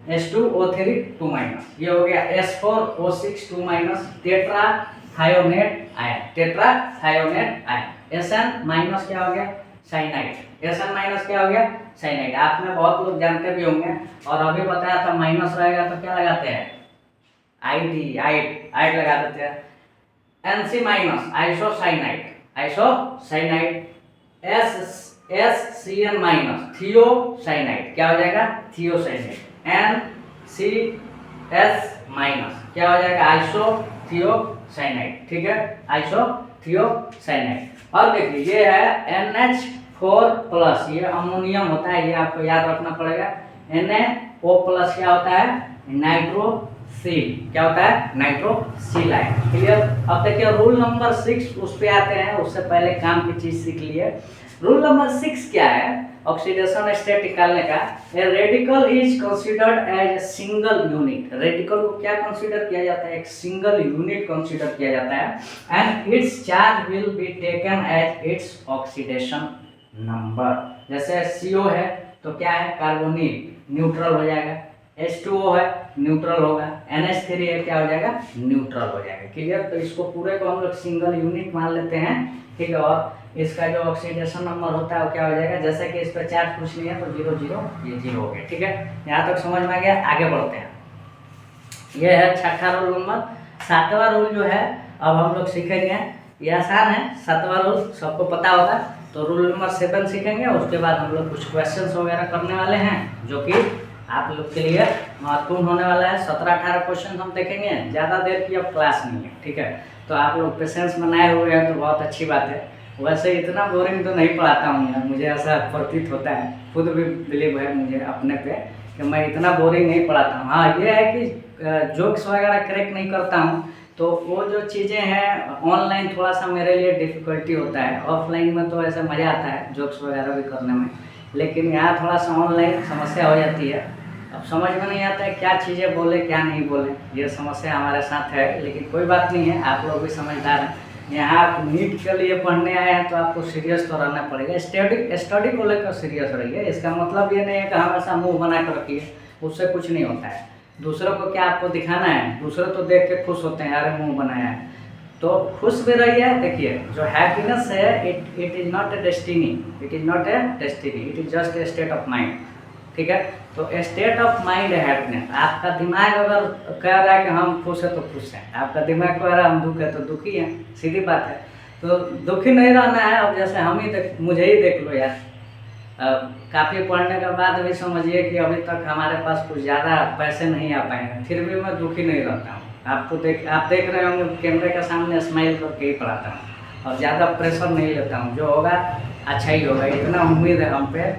[SPEAKER 1] H2O3 2 माइनस, ये हो गया S4O6 2 minus, tetrathionate ion, tetrathionate ion. Sn minus क्या हो गया, साइनाइड, Sn माइनस क्या हो गया, साइनाइड। आप में बहुत लोग जानते भी होंगे, और अभी बताया था माइनस रहेगा तो क्या लगाते हैं, आइड लगा देते हैं। Nc minus isocyanide, isocyanide. SCN minus thiocyanide, क्या हो जाएगा, थियोसाइनाइड। NCS माइनस क्या हो जाएगा, आइसोथियोसाइनाइड, ठीक है, आइसोथियोसाइनाइड। और देखिए ये है NH4 प्लस, ये अमोनियम होता है, ये आपको याद रखना पड़ेगा। NaO प्लस क्या होता है, नाइट्रोसिल, क्या होता है, नाइट्रोसिल आयन। क्लियर। अब देखिए रूल नंबर 6 उस पे आते हैं, उससे पहले काम की चीज सीख लिए। रूल नंबर 6 क्या है, ऑक्सीडेशन स्टेट निकालने का। A radical is considered as a single unit, radical को क्या कंसीडर किया जाता है, एक सिंगल यूनिट कंसीडर किया जाता है। And its charge will be taken as its oxidation number. जैसे CO है तो क्या है, कार्बोनिल, न्यूट्रल हो जाएगा। H2O है, न्यूट्रल होगा। NH3 है, क्या हो जाएगा, न्यूट्रल हो जाएगा। क्लियर। तो इसको पूरे को हम लोग सिंगल यूनिट मान लेते हैं, ठीक है। और इसका जो ऑक्सीडेशन नंबर होता है वो क्या हो जाएगा, जैसे कि इस पर चार्ज कुछ नहीं है तो 0 0 ये 0 हो गया, ठीक है। यहाँ तक समझ में आ गया, आगे बढ़ते हैं। ये है 6वां रूल नंबर। 7वां रूल जो है अब हम लोग सीखेंगे, ये आसान है। 7वां रूल सबको पता होगा, तो रूल नंबर 7 सीखेंगे। उसके बाद हम लोग कुछ क्वेश्चंस वगैरह करने वाले हैं जो कि आप लोग के लिए महत्वपूर्ण होने वाला है। 17-18 क्वेश्चन हम देखेंगे, ज़्यादा देर की अब क्लास नहीं है, ठीक है। तो आप लोग पेशेंस बनाए हुए हैं तो बहुत अच्छी बात है। वैसे इतना बोरिंग तो नहीं पढ़ाता हूँ यार, मुझे ऐसा प्रतीत होता है, खुद भी बिलीव है मुझे अपने पे कि मैं इतना बोरिंग नहीं पढ़ाता हूँ। हाँ ये है कि जोक्स वगैरह क्रैक नहीं करता हूँ, तो वो जो चीज़ें हैं ऑनलाइन थोड़ा सा मेरे लिए डिफ़िकल्टी होता है। ऑफलाइन में तो ऐसा मज़ा आता है जोक्स वगैरह भी करने में, लेकिन यहाँ थोड़ा सा ऑनलाइन समस्या हो जाती है। अब समझ में नहीं आता है क्या चीज़ें बोले क्या नहीं बोले, ये समस्या हमारे साथ है। लेकिन कोई बात नहीं है, आप लोग भी समझदार हैं। यहाँ आप नीट के लिए पढ़ने आए हैं तो आपको सीरियस तो रहना पड़ेगा। स्टडी को लेकर सीरियस रहिए। इसका मतलब ये नहीं है कि हमेशा मुँह बना कर रखिए, उससे कुछ नहीं होता है। दूसरों को क्या आपको दिखाना है, दूसरे तो देख के खुश होते हैं, अरे मुँह बनाया है, तो खुश भी रहिए। देखिए जो हैप्पीनेस है it is not a destiny, it is not a destiny, it is just a state of mind, ठीक है। तो स्टेट ऑफ माइंड है हैप्पीनेस। आपका दिमाग अगर कह रहा है कि हम खुश है तो खुश हैं, आपका दिमाग कह रहा है हम दुख है तो दुखी हैं, सीधी बात है। तो दुखी नहीं रहना है। अब जैसे हम ही मुझे ही देख लो यार, काफ़ी पढ़ने के बाद भी समझिए कि अभी तक हमारे पास कुछ ज़्यादा पैसे नहीं आ पाए हैं, फिर भी मैं दुखी नहीं रहता हूँ। आप देख रहे होंगे कैमरे के सामने स्माइल करके ही पढ़ाता हूँ और ज़्यादा प्रेशर नहीं लेता हूँ। जो होगा अच्छा ही होगा, इतना उम्मीद है हम पे,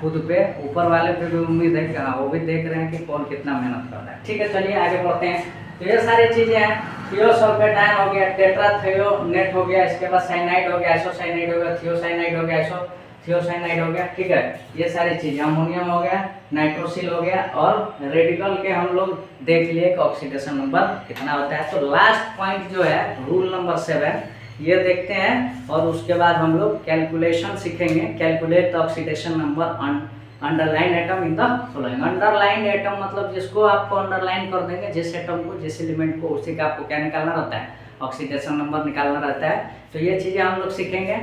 [SPEAKER 1] खुद पे, ऊपर वाले पे भी उम्मीद है कि हाँ वो भी देख रहे हैं कि कौन कितना मेहनत कर रहा है, ठीक है। चलिए आगे बढ़ते हैं। तो ये सारी चीज़ें हैं, थियोसल्फेटाइन हो गया, टेट्राथियोनेट हो गया, इसके बाद साइनाइड हो गया, आइसोसाइनाइड हो गया, थियोसाइनाइड हो गया, थियोसाइनाइड हो गया, ठीक है। ये सारी चीज़ें, अमोनियम हो गया, नाइट्रोसिल हो गया, और रेडिकल के हम लोग देख लिए कि ऑक्सीडेशन नंबर कितना होता है। तो लास्ट पॉइंट जो है रूल नंबर 7 ये देखते हैं, और उसके बाद हम लोग कैलकुलेशन सीखेंगे। Calculate the oxidation number underline atom in the following. Underline atom मतलब जिसको आपको अंडरलाइन कर देंगे, जिस एटम को, जिस एलिमेंट को, उसी का आपको क्या निकालना रहता है, ऑक्सीडेशन नंबर निकालना रहता है। तो ये चीज़ें हम लोग सीखेंगे,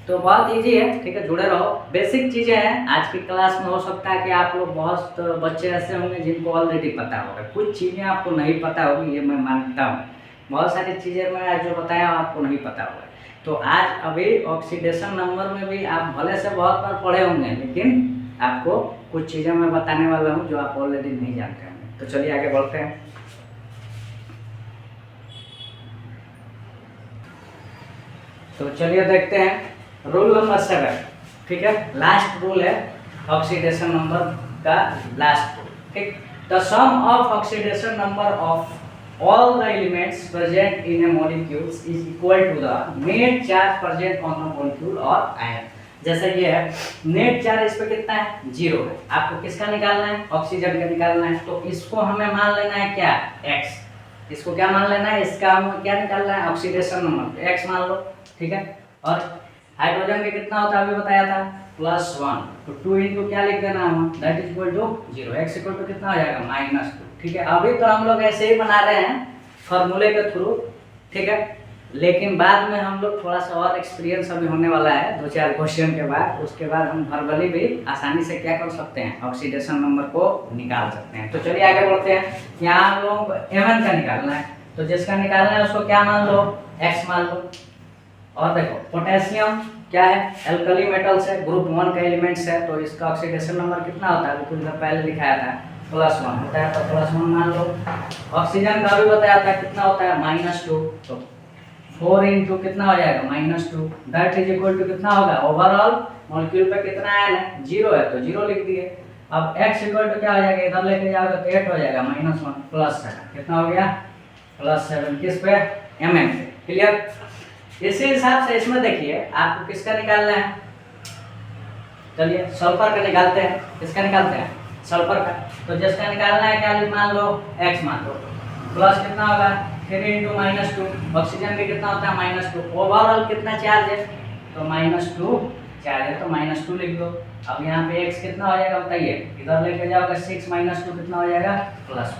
[SPEAKER 1] तो बहुत इजी है, ठीक है। जुड़े रहो, बेसिक चीज़ें हैं। आज की क्लास में हो सकता है कि आप लोग बहुत बच्चे ऐसे होंगे जिनको ऑलरेडी पता होगा, कुछ चीज़ें आपको नहीं पता होगी, ये मैं मानता हूँ। बहुत सारी चीज़ें मैं जो बताया आपको नहीं पता होगा। तो आज अभी ऑक्सीडेशन नंबर में भी आप भले से बहुत बार पढ़े होंगे, लेकिन आपको कुछ चीज़ें मैं बताने वाला हूँ जो आप ऑलरेडी नहीं जानते होंगे। तो चलिए आगे बढ़ते हैं। तो चलिए देखते हैं रूल नंबर 7, ठीक है। लास्ट रूल है ऑक्सीडेशन नंबर का, लास्ट रूल, ठीक। The sum of oxidation number of all the elements present in a molecule is equal to the net charge present on the molecule or ion। जैसे ये है, net charge इस पे कितना है, 0 है। आपको किसका निकालना है, ऑक्सीजन का निकालना है। तो इसको हमें मान लेना है क्या, x। इसको क्या मान लेना है, इसका हमें क्या निकालना है, ऑक्सीडेशन नंबर, x मान लो, ठीक है। और हाइड्रोजन का कितना होता है अभी बताया था, +1। तो 2 इंटू क्या लिख देना हम, that is equal to 0, x equal to कितना हो जाएगा, -2, ठीक है। अभी तो हम लोग ऐसे ही बना रहे हैं फॉर्मूले के थ्रू, ठीक है। लेकिन बाद में हम लोग थोड़ा सा और एक्सपीरियंस अभी होने वाला है 2-4 क्वेश्चन के बाद, उसके बाद हम वर्बली भी आसानी से क्या कर सकते हैं, ऑक्सीडेशन नंबर को निकाल सकते हैं। तो चलिए आगे बढ़ते हैं। यहाँ हम लोग Mn का निकालना है, तो जिसका निकालना है उसको क्या मान लो, x मान लो। और देखो पोटेशियम क्या है, एल्कली मेटल्स है, ग्रुप 1 का एलिमेंट्स है, तो इसका ऑक्सीडेशन नंबर कितना होता है, कुछ देर पहले दिखाया था, +1 होता है, तो +1 मान लो। ऑक्सीजन का भी बताया था कितना होता है, -2, तो 4 इंटू कितना हो जाएगा, -2, दैट इज इक्वल टू कितना होगा, ओवरऑल मॉलिक्यूल पे कितना आयन है, 0 है, तो 0 लिख दिए। अब x इक्वल टू क्या हो जाएगा, इधर लेके जाओगे तो 8 हो जाएगा, -1 +7, कितना हो गया, +7, किस पे, Mn पे, क्लियर। इसी हिसाब से इसमें देखिए आपको किसका निकालना है, चलिए सल्फर का निकालते हैं। किसका निकालते हैं, सल्फर का। तो जिसका निकालना है क्या मान लो, x मान लो, प्लस कितना होगा 3 इंटू -2, ऑक्सीजन का कितना होता है, -2, ओवरऑल कितना चार्ज है, तो -2 चार्ज है, तो -2 लिख दो। अब यहाँ पे x कितना हो जाएगा बताइए, इधर लेके जाओगे 6 -2 कितना हो जाएगा, +4,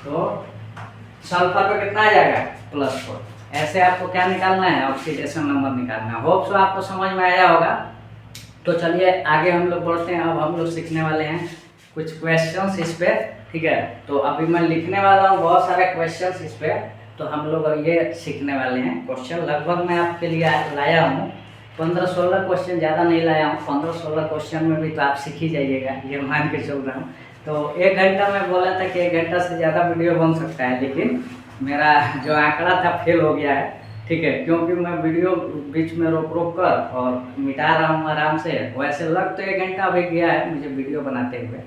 [SPEAKER 1] तो सल्फर पे कितना आ जाएगा, +4। ऐसे आपको क्या निकालना है, ऑक्सीडेशन नंबर निकालना है। होप सो आपको समझ में आया होगा। तो चलिए आगे हम लोग बढ़ते हैं। अब हम लोग सीखने वाले हैं कुछ क्वेश्चंस इस पे, ठीक है। तो अभी मैं लिखने वाला हूँ बहुत सारे क्वेश्चंस इस पे, तो हम लोग अब ये सीखने वाले हैं क्वेश्चन। लगभग मैं आपके लिए लाया हूँ 15-16 क्वेश्चन, ज़्यादा नहीं लाया हूँ। 15-16 क्वेश्चन में भी तो आप सीख ही जाइएगा, ये मान के चल रहा हूँ। तो 1 घंटा में बोला था कि 1 घंटा से ज़्यादा वीडियो बन सकता है, लेकिन मेरा जो आंकड़ा था फेल हो गया है, ठीक है, क्योंकि मैं वीडियो बीच में रोक रोक कर और मिटा रहा हूँ आराम से। वैसे लग तो 1 घंटा अभी गया है मुझे वीडियो बनाते हुए,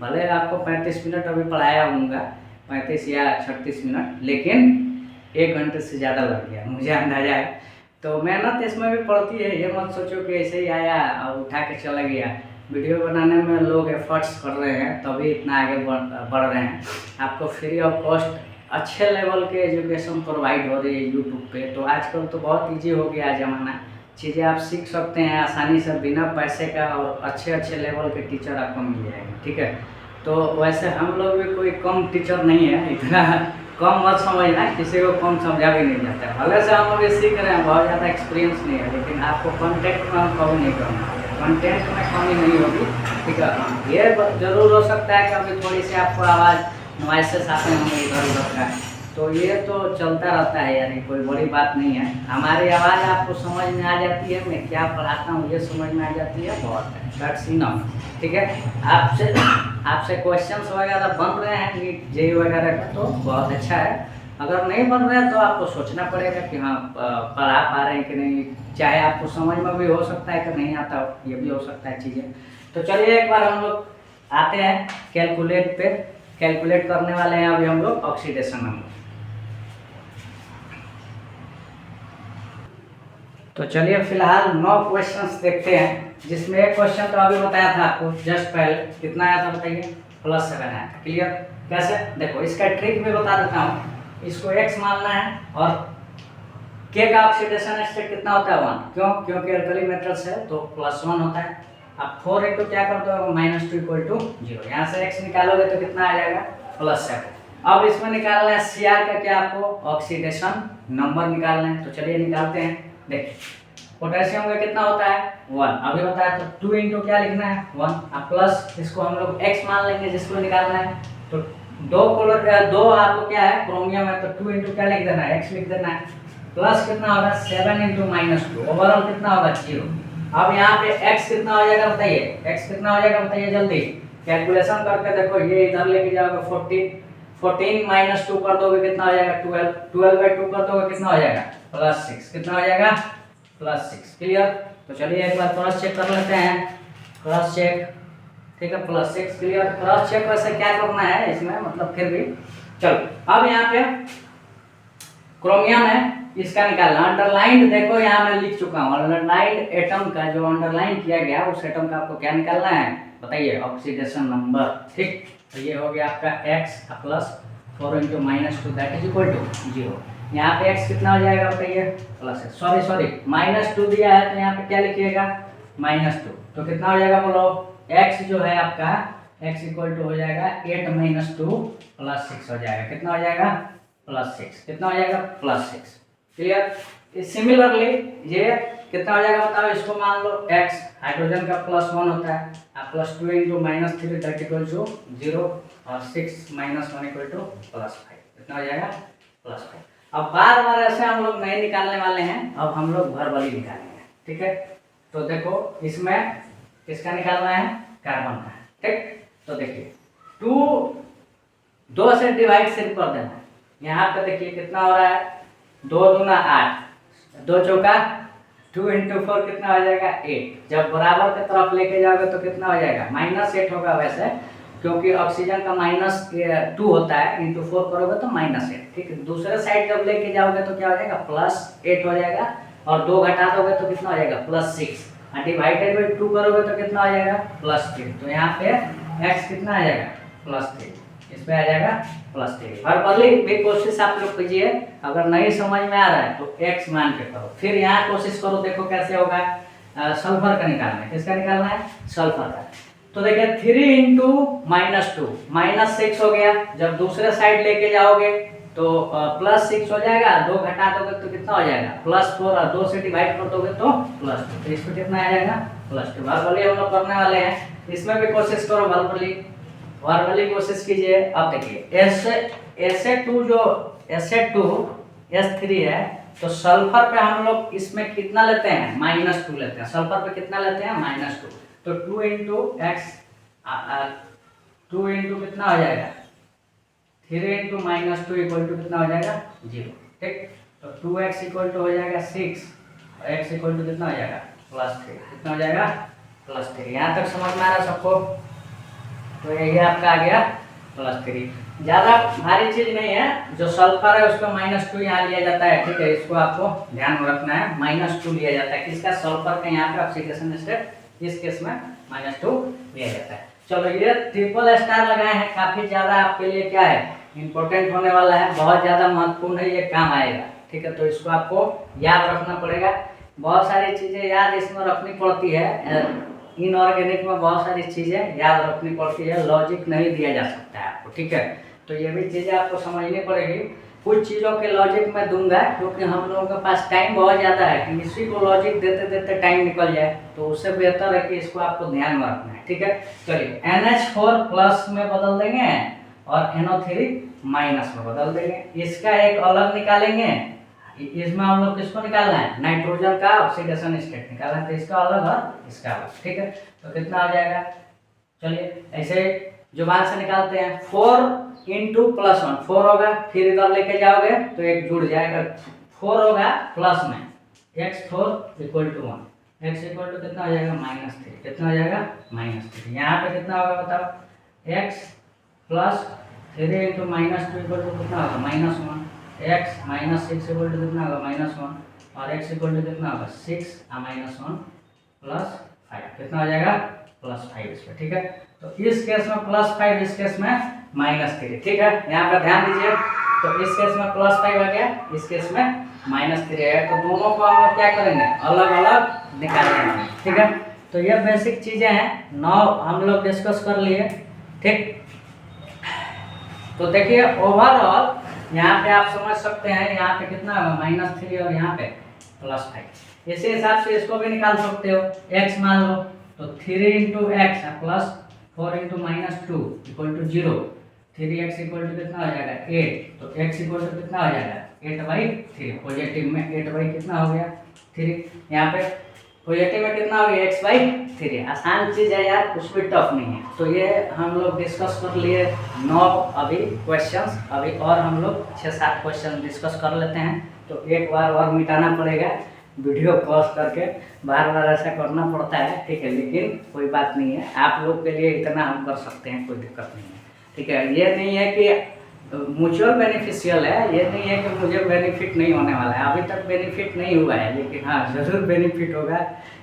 [SPEAKER 1] भले आपको 35 मिनट अभी पढ़ाया होऊंगा, 35 या 36 मिनट, लेकिन 1 घंटे से ज़्यादा लग गया मुझे अंदाजा है। तो मेहनत इसमें भी पड़ती है, ये मत सोचो कि ऐसे ही आया और उठा के चला गया। वीडियो बनाने में लोग एफर्ट्स कर रहे हैं तभी इतना आगे बढ़ रहे हैं। आपको फ्री ऑफ कॉस्ट अच्छे लेवल के एजुकेशन प्रोवाइड हो रही है यूट्यूब पे। तो आजकल तो बहुत इजी हो गया है ज़माना, चीज़ें आप सीख सकते हैं आसानी से बिना पैसे का, और अच्छे अच्छे लेवल के टीचर आपको मिल जाएंगे, ठीक है। तो वैसे हम लोग भी कोई कम टीचर नहीं है, इतना कम मत समझना, किसी को कम समझा भी नहीं जाता है। भले से हम लोग ये सीख रहे हैं, बहुत ज़्यादा एक्सपीरियंस नहीं है, लेकिन आपको कंटेंट में हम कभी नहीं करना, कंटेंट में कमी नहीं होगी, ठीक है। ये जरूर हो सकता है कि अभी थोड़ी सी आपको आवाज़ नॉइसेस आते होंगे इधर उधर का, तो ये तो चलता रहता है, यानी कोई बड़ी बात नहीं है। हमारी आवाज़ आपको समझ में आ जाती है, मैं क्या पढ़ाता हूँ ये समझ में आ जाती है, बहुत है, दैट्स इनफ, ठीक है। आपसे क्वेश्चंस वगैरह बन रहे हैं नीट जेईई वगैरह का, तो बहुत अच्छा है। अगर नहीं बन रहे हैं तो आपको सोचना पड़ेगा कि हाँ पढ़ा पा रहे हैं कि नहीं, चाहे आपको समझ में भी हो सकता है कि नहीं आता हो, ये भी हो सकता है चीज़ें। तो चलिए एक बार हम लोग आते हैं कैलकुलेट पे, कैलकुलेट करने वाले हैं अभी हम लोग ऑक्सीडेशन नंबर। तो चलिए फिलहाल 9 क्वेश्चंस देखते हैं, जिसमें एक क्वेश्चन तो अभी बताया था आपको जस्ट पहले, कितना आया था बताइए, +7 आया था। क्लियर? कैसे? देखो इसका ट्रिक भी बता देता हूँ। इसको x मानना है और k का ऑक्सीडेशन स्टेट कितना होता है 1, क्यों? क्योंकि अल्कली मेटल्स है तो +1 होता है। अब 4 इंटू क्या कर दो, -2 = 0। यहाँ से x निकालोगे तो कितना आ जाएगा, +7। अब इसमें निकालना है Cr का, क्या आपको ऑक्सीडेशन नंबर निकालना है, तो चलिए निकालते हैं। देखिए पोटेशियम का कितना होता है 1, अभी बताया, तो 2 इंटू क्या लिखना है 1, अब प्लस इसको हम लोग x मान लेंगे जिसको निकालना है। तो दो आपको क्या है क्रोमियम है, तो 2 इंटू क्या लिख देना है, x लिख देना है, प्लस कितना होगा 7 इंटू -2, ओवरऑल कितना होगा 0। अब यहाँ पे x कितना हो जाएगा बताइए, x कितना हो जाएगा बताइए जल्दी, कैलकुलेशन करके देखो, ये इधर लेके जाओगे 14 -2 कर दोगे कितना हो जाएगा 12/2 कर दोगे कितना हो जाएगा +6, कितना हो जाएगा +6। क्लियर? तो चलिए एक बार क्रॉस चेक कर लेते हैं, क्रॉस चेक, ठीक है, +6। क्लियर? क्रॉस चेक वैसे क्या करना है इसमें, मतलब फिर भी चलो। अब यहाँ पे क्रोमियम है, इसका निकालना, अंडरलाइंड देखो यहाँ मैं लिख चुका हूँ, अंडरलाइंड एटम का जो अंडरलाइन किया गया उस एटम का आपको क्या निकालना है बताइए, ऑक्सीडेशन नंबर, ठीक। तो ये हो गया आपका x plus 4 into -2 that is equal to 0। यहाँ पे x कितना हो जाएगा बताइए, प्लस है, सॉरी -2 दिया है तो यहाँ पे क्या लिखिएगा -2, तो कितना हो जाएगा बोलो, x जो है आपका x इक्वल टू हो जाएगा 8 - 2 + 6 हो जाएगा, कितना हो जाएगा +6, कितना हो जाएगा +6। क्लियर? सिमिलरली ये कितना हो जाएगा बताओ, इसको मान लो x, हाइड्रोजन का +1 होता है, आप +2 इंटू -3 दैट इक्वल टू 0, और 6 - 1 इक्वल टू +5, कितना हो जाएगा +5। अब बार बार ऐसे हम लोग नहीं निकालने वाले हैं, अब हम लोग वर्बली निकालेंगे, ठीक है। तो देखो इसमें किसका निकालना है, कार्बन का, ठीक। तो देखिए 2 से डिवाइड सिर्फ कर देना है, यहाँ पे देखिए कितना हो रहा है, 2 दूना 8, 2 चौका 2 इंटू 4 कितना हो जाएगा 8। जब बराबर की तरफ लेके जाओगे तो कितना हो जाएगा -8 होगा वैसे, क्योंकि ऑक्सीजन का -2 होता है, इंटू 4 करोगे तो -8, ठीक है। दूसरे साइड जब लेके जाओगे तो क्या हो जाएगा +8 हो जाएगा, और 2 घटा दोगे तो कितना हो जाएगा +6, और डिवाइडेड बाई 2 करोगे तो कितना हो जाएगा +3। तो यहाँ पे x कितना आ जाएगा +3, इस पे आ जाएगा +3। वर्बली भी कोशिश आप लोग कीजिए, अगर नहीं समझ में आ रहा है तो x मान के करो, फिर यहाँ कोशिश करो, देखो कैसे होगा, सल्फर का निकालना है, किसका निकालना है सल्फर का। तो देखिए 3 इंटू -2 -6 हो गया, जब दूसरे साइड लेके जाओगे तो +6 हो जाएगा, 2 घटा दोगे तो कितना हो जाएगा +4, और 2 से डिवाइड कर दोगे तो +2, तो इसमें कितना आ जाएगा +2। वर्बली हम लोग करने वाले हैं, इसमें भी कोशिश करो वर्बली कोशिश कीजिए। अब देखिए Sa2 जो Sa2 S3 है, तो सल्फर पे हम लोग इसमें कितना लेते हैं -2 लेते हैं, सल्फर पे कितना लेते हैं -2, तो 2 इंटू x 2 इंटू कितना हो जाएगा 3 इंटू -2 इक्वल टू कितना हो जाएगा 0। ठीक, तो 2x इक्वल टू हो जाएगा 6 और x इक्वल टू कितना हो जाएगा +3। कितना हो जाएगा +3। यहाँ तक समझ में आ रहा सबको? तो यही आपका आ गया +3। ज़्यादा भारी चीज़ नहीं है, जो सल्फर है उसको -2 यहाँ लिया जाता है। ठीक है, इसको आपको ध्यान में रखना है, -2 लिया जाता है। किसका? सल्फर का यहाँ पे ऑक्सीडेशन स्टेट, इस केस में -2 लिया जाता है। चलो, ये ट्रिपल स्टार लगाए हैं, काफ़ी ज़्यादा आपके लिए क्या है इंपॉर्टेंट होने वाला है, बहुत ज़्यादा महत्वपूर्ण है, ये काम आएगा। ठीक है, तो इसको आपको याद रखना पड़ेगा। बहुत सारी चीज़ें याद इसमें रखनी पड़ती है, इनऑर्गेनिक में बहुत सारी चीज़ें याद रखनी पड़ती है, लॉजिक नहीं दिया जा सकता है आपको। ठीक है, तो ये भी चीज़ें आपको समझनी पड़ेगी। कुछ चीज़ों के लॉजिक मैं दूंगा क्योंकि हम लोगों के पास टाइम बहुत ज़्यादा है, कि इसी को लॉजिक देते देते टाइम निकल जाए, तो उससे बेहतर है कि इसको आपको ध्यान में रखना है। ठीक है, चलिए NH4 प्लस में बदल देंगे और NO3 माइनस में बदल देंगे। इसका एक अलग निकालेंगे, इसमें हम लोग किसको निकालना है? नाइट्रोजन का ऑक्सीडेशन स्टेट निकालना है, तो इसका अलग और इसका अलग। ठीक है, तो कितना हो जाएगा? चलिए ऐसे जुबान से निकालते हैं। 4 इंटू +1 4 होगा, फिर इधर लेके जाओगे तो एक जुड़ जाएगा, 4 होगा प्लस में x4 equal to 1, x equal to कितना हो जाएगा -3। कितना हो जाएगा -3। यहाँ पे कितना होगा बताओ? x plus 3 into -2 equal to कितना होगा -1, x -6 इक्वल टू कितना होगा -1 और x इक्वल टू कितना होगा 6 -1 +5। कितना हो जाएगा +5 इस पर। ठीक है, तो इस केस में +5, इस केस में -3। ठीक है, यहाँ पर ध्यान दीजिए। तो इस केस में +5 आ गया, इस केस में -3 है, तो दोनों को हम लोग क्या करेंगे? अलग अलग निकालेंगे। ठीक है, तो ये बेसिक चीज़ें हैं, 9 हम लोग डिस्कस कर लिए। ठीक, तो देखिए ओवरऑल यहाँ पे आप समझ सकते हैं, यहाँ पे कितना होगा -3 और यहाँ पे +5। इसी हिसाब से इसको भी निकाल सकते हो। x मान लो तो 3 into x plus 4 into -2 equal to 0। 3x equal to कितना हो जाएगा 8, तो x इक्वल टू कितना हो जाएगा 8/3। पॉजिटिव में 8 कितना हो गया 3, यहाँ पे पॉजिटिव में कितना हो गया x/3। आसान चीज़ है यार, कुछ भी टफ नहीं है। तो ये हम लोग डिस्कस कर लिए 9 अभी क्वेश्चंस, अभी और हम लोग 6-7 क्वेश्चन डिस्कस कर लेते हैं। तो एक बार और मिटाना पड़ेगा, वीडियो पॉज करके बार बार ऐसा करना पड़ता है। ठीक है, लेकिन कोई बात नहीं है, आप लोग के लिए इतना हम कर सकते हैं, कोई दिक्कत नहीं है। ठीक है, ये नहीं है कि म्यूचुअल बेनिफिशियल है, ये नहीं है कि मुझे बेनिफिट नहीं होने वाला है। अभी तक बेनिफिट नहीं हुआ है, लेकिन हाँ ज़रूर बेनिफिट होगा,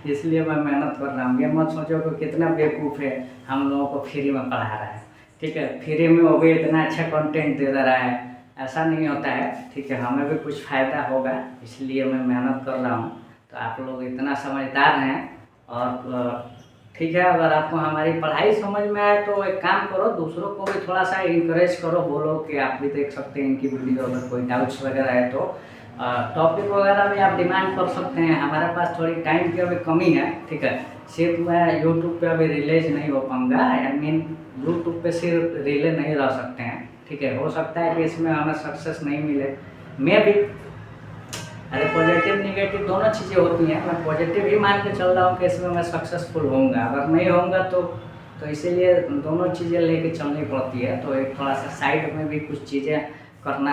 [SPEAKER 1] इसलिए मैं मेहनत कर रहा हूँ। ये मत सोचो कि कितना बेवकूफ़ है हम लोगों को फ्री में पढ़ा रहा है। ठीक है, फ्री में वो भी इतना अच्छा कंटेंट दे रहा है, ऐसा नहीं होता है। ठीक है, हमें भी कुछ फ़ायदा होगा, इसलिए मैं मेहनत कर रहा हूँ। तो आप लोग इतना समझदार हैं और ठीक है, अगर आपको हमारी पढ़ाई समझ में आए तो एक काम करो, दूसरों को भी थोड़ा सा इंकरेज करो, बोलो कि आप भी देख सकते हैं इनकी वीडियो। अगर कोई डाउट्स वगैरह है तो टॉपिक वगैरह भी आप डिमांड कर सकते हैं। हमारे पास थोड़ी टाइम की अभी कमी है। ठीक है, सिर्फ मैं यूट्यूब पे अभी रिलीज नहीं हो पाऊँगा, आई मीन यूट्यूब पे सिर्फ रिले नहीं रह सकते हैं। ठीक है, हो सकता है कि इसमें हमें सक्सेस नहीं मिले, मैं भी, अरे पॉजिटिव निगेटिव दोनों चीज़ें होती हैं। मैं पॉजिटिव ही मान के चल रहा हूँ कि इसमें मैं सक्सेसफुल होऊंगा, अगर नहीं होऊंगा तो इसीलिए दोनों चीज़ें लेके चलनी पड़ती है। तो एक थोड़ा सा साइड में भी कुछ चीज़ें करना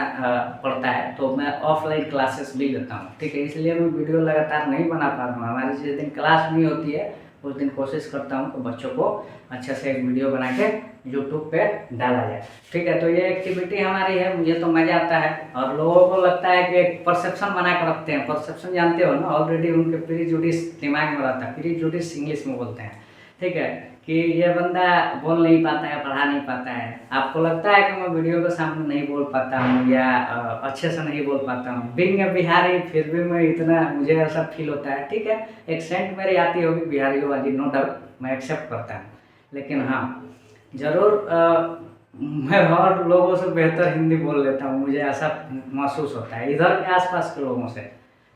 [SPEAKER 1] पड़ता है, तो मैं ऑफलाइन क्लासेस भी लेता हूँ। ठीक है, इसलिए मैं वीडियो लगातार नहीं बना पा रहा हूँ। हमारी जिस दिन क्लास नहीं होती है उस दिन कोशिश करता हूँ कि बच्चों को अच्छे से एक वीडियो बना के यूट्यूब पे डाला जाए। ठीक है, तो ये एक्टिविटी हमारी है, मुझे तो मज़ा आता है और लोगों को लगता है कि एक परसेप्शन बना कर रखते हैं। परसेप्शन जानते हो ना, ऑलरेडी उनके प्रीजुडिस दिमाग में रहता है। प्रीजुडिस इंग्लिश में बोलते हैं। ठीक है, कि ये बंदा बोल नहीं पाता है, पढ़ा नहीं पाता है। आपको लगता है कि मैं वीडियो के सामने नहीं बोल पाता हूँ या अच्छे से नहीं बोल पाता हूँ। बीइंग ए बिहारी फिर भी मैं इतना, मुझे ऐसा फील होता है। ठीक है, एक्सेंट मेरी आती होगी बिहारियों वाली, नो डाउट, मैं एक्सेप्ट करता हूँ। लेकिन हाँ ज़रूर मैं और लोगों से बेहतर हिंदी बोल लेता हूँ, मुझे ऐसा महसूस होता है इधर के आसपास के लोगों से।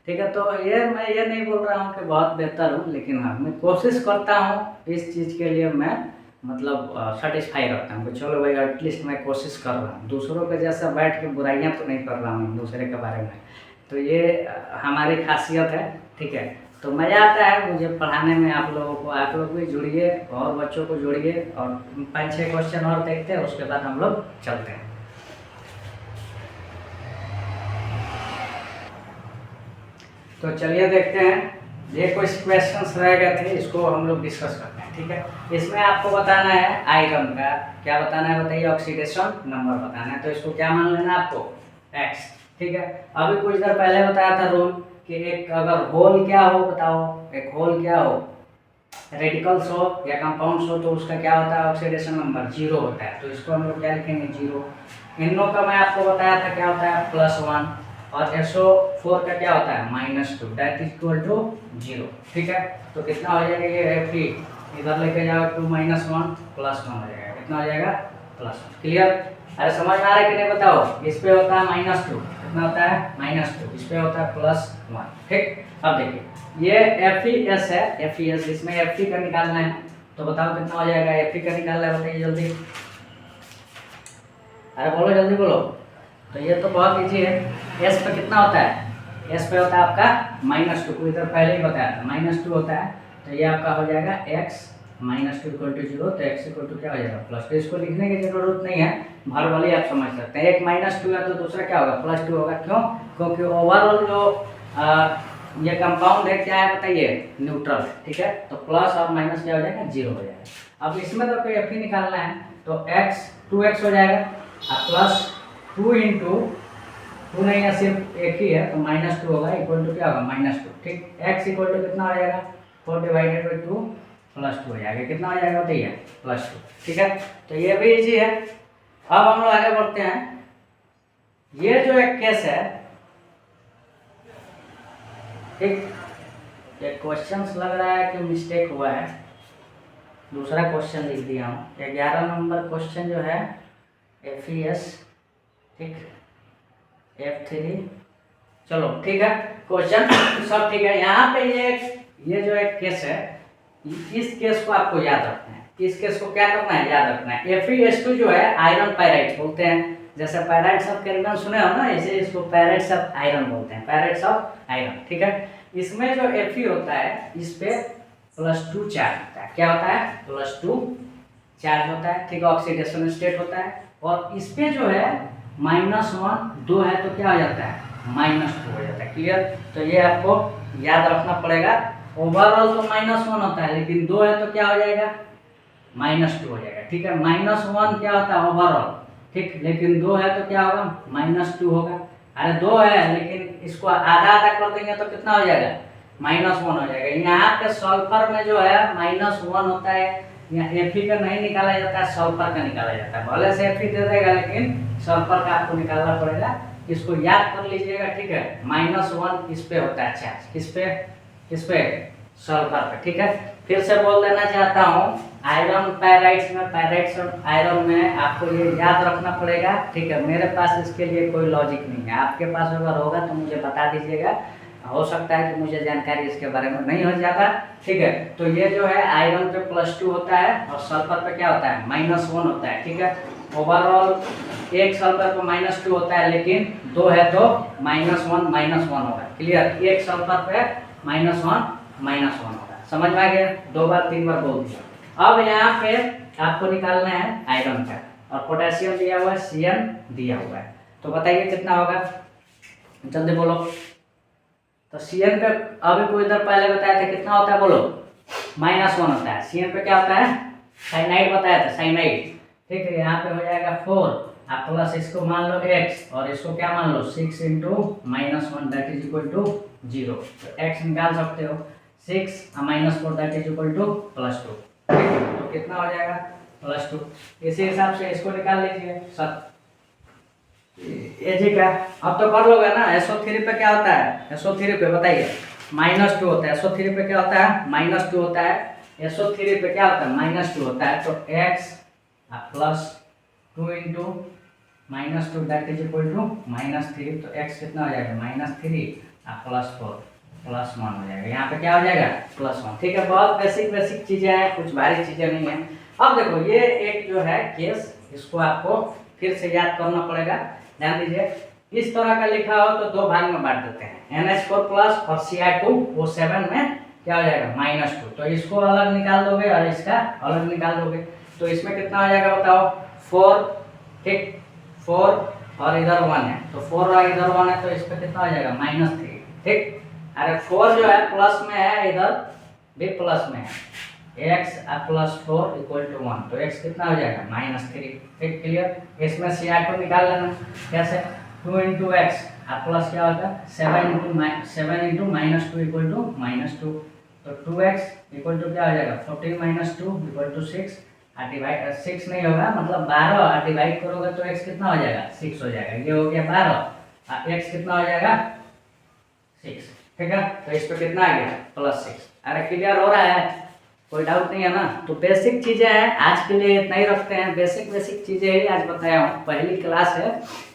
[SPEAKER 1] ठीक है, तो मैं ये नहीं बोल रहा हूँ कि बहुत बेहतर हूँ, लेकिन हाँ मैं कोशिश करता हूँ इस चीज़ के लिए, मैं मतलब सेटिस्फाई रहता हूँ कि चलो भाई एटलीस्ट मैं कोशिश कर रहा हूँ। दूसरों के जैसा बैठ के बुराइयाँ तो नहीं कर रहा हूँ दूसरे के बारे में। तो ये हमारी खासियत है। ठीक है, तो मज़ा आता है मुझे पढ़ाने में आप लोगों को। आप लोग भी जुड़िए और बच्चों को जोड़िए और 5-6 क्वेश्चन और देखते हैं, उसके बाद हम लोग चलते हैं। तो चलिए देखते हैं, ये कुछ क्वेश्चंस रह गए थे, इसको हम लोग डिस्कस करते हैं। ठीक है, इसमें आपको बताना है आयरन का क्या बताना है, बताइए, ऑक्सीडेशन नंबर बताना है। तो इसको क्या मान लेना आपको, x। ठीक है, अभी कुछ देर पहले बताया था रूल कि एक अगर होल क्या हो, बताओ, एक होल क्या हो, रेडिकल्स हो या कंपाउंड्स हो, तो उसका क्या होता है, ऑक्सीडेशन नंबर 0 होता है। तो इसको हम लोग क्या लिखेंगे, 0। इनों का मैं आपको बताया था क्या होता है, +1, और SO4 का क्या होता है, -2, दैट इज इक्वल टू 0। ठीक है, तो कितना हो जाएगा ये Fe, इधर लेके जाओ 2 - 1 +1 हो जाएगा, कितना हो जाएगा, +1। क्लियर? अरे समझ में आ रहा है कि नहीं बताओ। इस पे होता है -2, कितना होता है, -2, इस पे होता है +1। ठीक, अब देखिए ये FeS है, FeS, इसमें Fe का निकालना है। तो बताओ कितना हो जाएगा, Fe का निकालना है, बताइए जल्दी, अरे बोलो जल्दी बोलो। तो ये तो बहुत इजी है। S पे कितना होता है, S पे होता है आपका -2, को इधर पहले ही बताया था, -2 होता है। तो ये आपका हो जाएगा x -2 = 0, तो x = क्या हो जाएगा, +2। इसको लिखने की जरूरत नहीं है, भर वाले आप समझ सकते हैं। एक -2 है तो दूसरा क्या होगा, +2 होगा। क्यों? क्योंकि ओवरऑल जो ये कंपाउंड है क्या है, बताइए, न्यूट्रल। ठीक है, तो प्लस और माइनस क्या हो जाएगा, 0 हो जाएगा। अब इसमें तो कोई Fe निकालना है, तो x 2x हो जाएगा, और +2 × 2 नहीं है, सिर्फ एक ही है, तो -2 होगा, इक्वल टू क्या होगा, -2। ठीक, x इक्वल टू कितना हो जाएगा, 4/2 +2 हो जाएगा, कितना हो जाएगा बताइए, +2। ठीक है, तो ये भी इजी है। अब हम लोग आगे बढ़ते हैं। ये जो एक केस है, ठीक, ये क्वेश्चन लग रहा है कि मिस्टेक हुआ है, दूसरा क्वेश्चन लिख दिया हूँ। 11 नंबर क्वेश्चन जो है FeS, ठीक, F3, चलो ठीक है, क्वेश्चन सब ठीक है। यहाँ पे ये जो एक केस है, इस केस को आपको याद रखना है। इस केस को क्या करना है, याद रखना है। FeS2 जो है आयरन पायराइट बोलते हैं, जैसे पायराइट्स ऑफ कैल्शियम सुने हो ना, ऐसे इसको पायराइट्स ऑफ आयरन बोलते हैं, पायराइट्स ऑफ आयरन। ठीक है, इसमें जो Fe होता है, इस पे +2 चार्ज होता है। क्या होता है, +2 चार्ज होता है। ठीक है, ऑक्सीडेशन स्टेट होता है। और इस पे जो है -1 2 है, तो क्या हो जाता है, -2 हो जाता है। क्लियर? तो ये आपको याद रखना पड़ेगा। ओवरऑल तो -1 होता है, लेकिन 2 है तो क्या हो जाएगा, -2 हो जाएगा। ठीक है, -1 क्या होता है ओवरऑल, ठीक, लेकिन 2 है तो क्या होगा, -2 होगा। अरे 2 है लेकिन इसको आधा आधा कर देंगे तो कितना हो जाएगा, -1 हो जाएगा। यहाँ पे सल्फर में जो है -1 होता है, यहाँ Fe का नहीं निकाला जाता है, सल्फर का निकाला जाता है। भले से Fe दे देगा, लेकिन सल्फर का आपको निकालना पड़ेगा। इसको याद कर लीजिएगा। ठीक है, -1 इस पे होता है चार्ज, किस पे, सल्फर पे। ठीक है, फिर से बोल देना चाहता हूँ, आयरन पायराइट्स में, पायराइट्स और आयरन में आपको ये याद रखना पड़ेगा। ठीक है, मेरे पास इसके लिए कोई लॉजिक नहीं है, आपके पास अगर होगा तो मुझे बता दीजिएगा। हो सकता है कि मुझे जानकारी इसके बारे में नहीं हो जाता। ठीक है, तो ये जो है आयरन पे +2 होता है और सल्फर पे क्या होता है, -1 होता है। ठीक है, ओवरऑल एक सल्फर पे -2 होता है, लेकिन 2 है तो -1 होगा। क्लियर? एक सल्फर पे -1 होगा। समझ में आ गया? 2 बार 3 बार बोल दिया। अब यहाँ पे आपको निकालना है आयरन का, और पोटेशियम दिया हुआ है, Cn दिया हुआ है। तो बताइए कितना होगा, जल्दी बोलो। तो Cn पे अभी कोई इधर पहले बताया था कितना होता है, बोलो, -1 होता है। Cn पे क्या होता है, साइनाइड बताया था, साइनाइड। ठीक है, यहाँ पे हो जाएगा 4, आप प्लस इसको मान लो x, और इसको क्या मान लो, 6 × -1 दैट इज इक्वल टू 0। तो x निकाल सकते हो, 6 -4 दैट इज इक्वल टू +2। तो कितना हो जाएगा, +2। इसी हिसाब से इसको निकाल लीजिए, एजी का। अब तो कर लोगे ना। SO3 पे क्या होता है, SO3 पे बताइए, -2 होता है। SO3 पे क्या होता है, -2 होता है। SO3 पे क्या होता है, -2 होता है। तो x +2 × -2 that is equal to -3। तो x कितना हो जाएगा, -3 +4 +1 हो जाएगा। यहाँ पे क्या हो जाएगा, +1। ठीक है, बहुत बेसिक चीजें हैं, कुछ भारी चीजें नहीं है। अब देखो ये एक जो है केस, इसको आपको फिर से याद करना पड़ेगा। ध्यान दीजिए, इस तरह का लिखा हो तो दो भाग में बांट देते हैं, NH4 प्लस और Cl2 वो 7 में क्या हो जाएगा -2। तो इसको अलग निकाल दोगे और इसका अलग निकाल दोगे तो इसमें कितना हो जाएगा बताओ 4, ठीक 4 और इधर 1 है तो 4 और इधर 1 है तो इस पर कितना हो जाएगा -3, ठीक। अरे 4 जो है प्लस में है, इधर भी प्लस में है, x प्लस 4 इक्वल टू 1 तो x कितना हो जाएगा -3, ठीक क्लियर। इसमें Cl2 निकाल लेना कैसे 2 इंटू एक्स प्लस क्या होता है 7 इंटू -2 इक्वल टू -2 तो 2x इक्वल टू क्या हो जाएगा 14 - 2 इक्वल टू 6 डिवाइड 6 नहीं होगा मतलब 12 डिवाइड करोगे तो x कितना हो जाएगा 6 हो जाएगा। ये हो गया 12 x कितना हो जाएगा 6, ठीक है। तो इस पर कितना आ गया +6। अरे क्लियर हो रहा है, कोई डाउट नहीं है ना। तो बेसिक चीज़ें हैं आज के लिए इतना ही रखते हैं, बेसिक चीज़ें ही आज बताया हूँ। पहली क्लास है,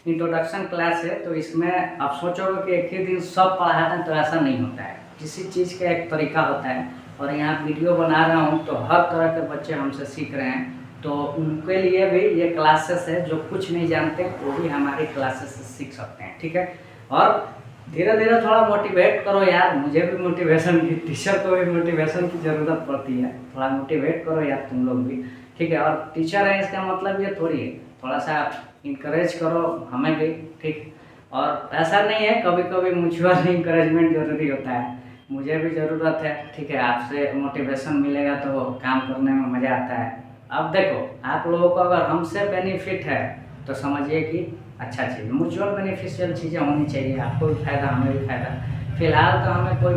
[SPEAKER 1] इंट्रोडक्शन क्लास है, तो इसमें आप सोचोगे कि एक ही दिन सब पढ़ा दें तो ऐसा नहीं होता है। किसी चीज़ का एक तरीका होता है और यहाँ वीडियो बना रहा हूँ तो हर तरह के बच्चे हमसे सीख रहे हैं, तो उनके लिए भी ये क्लासेस है। जो कुछ नहीं जानते वो भी हमारी क्लासेस से सीख सकते हैं, ठीक है। और धीरे धीरे थोड़ा मोटिवेट करो यार, मुझे भी मोटिवेशन की, टीचर को भी मोटिवेशन की ज़रूरत पड़ती है। थोड़ा मोटिवेट करो यार तुम लोग भी, ठीक है। और टीचर है इसका मतलब ये थोड़ी है, थोड़ा सा इंकरेज करो हमें भी, ठीक। और ऐसा नहीं है, कभी कभी म्यूचुअल इंकरेजमेंट जरूरी होता है, मुझे भी ज़रूरत है, ठीक है। आपसे मोटिवेशन मिलेगा तो काम करने में मज़ा आता है। अब देखो आप लोगों को अगर हमसे बेनिफिट है तो समझिए कि अच्छा चीज़, म्यूचुअल बेनिफिशियल चीज़ें होनी चाहिए, आपको भी फायदा हमें भी फायदा। फिलहाल तो हमें कोई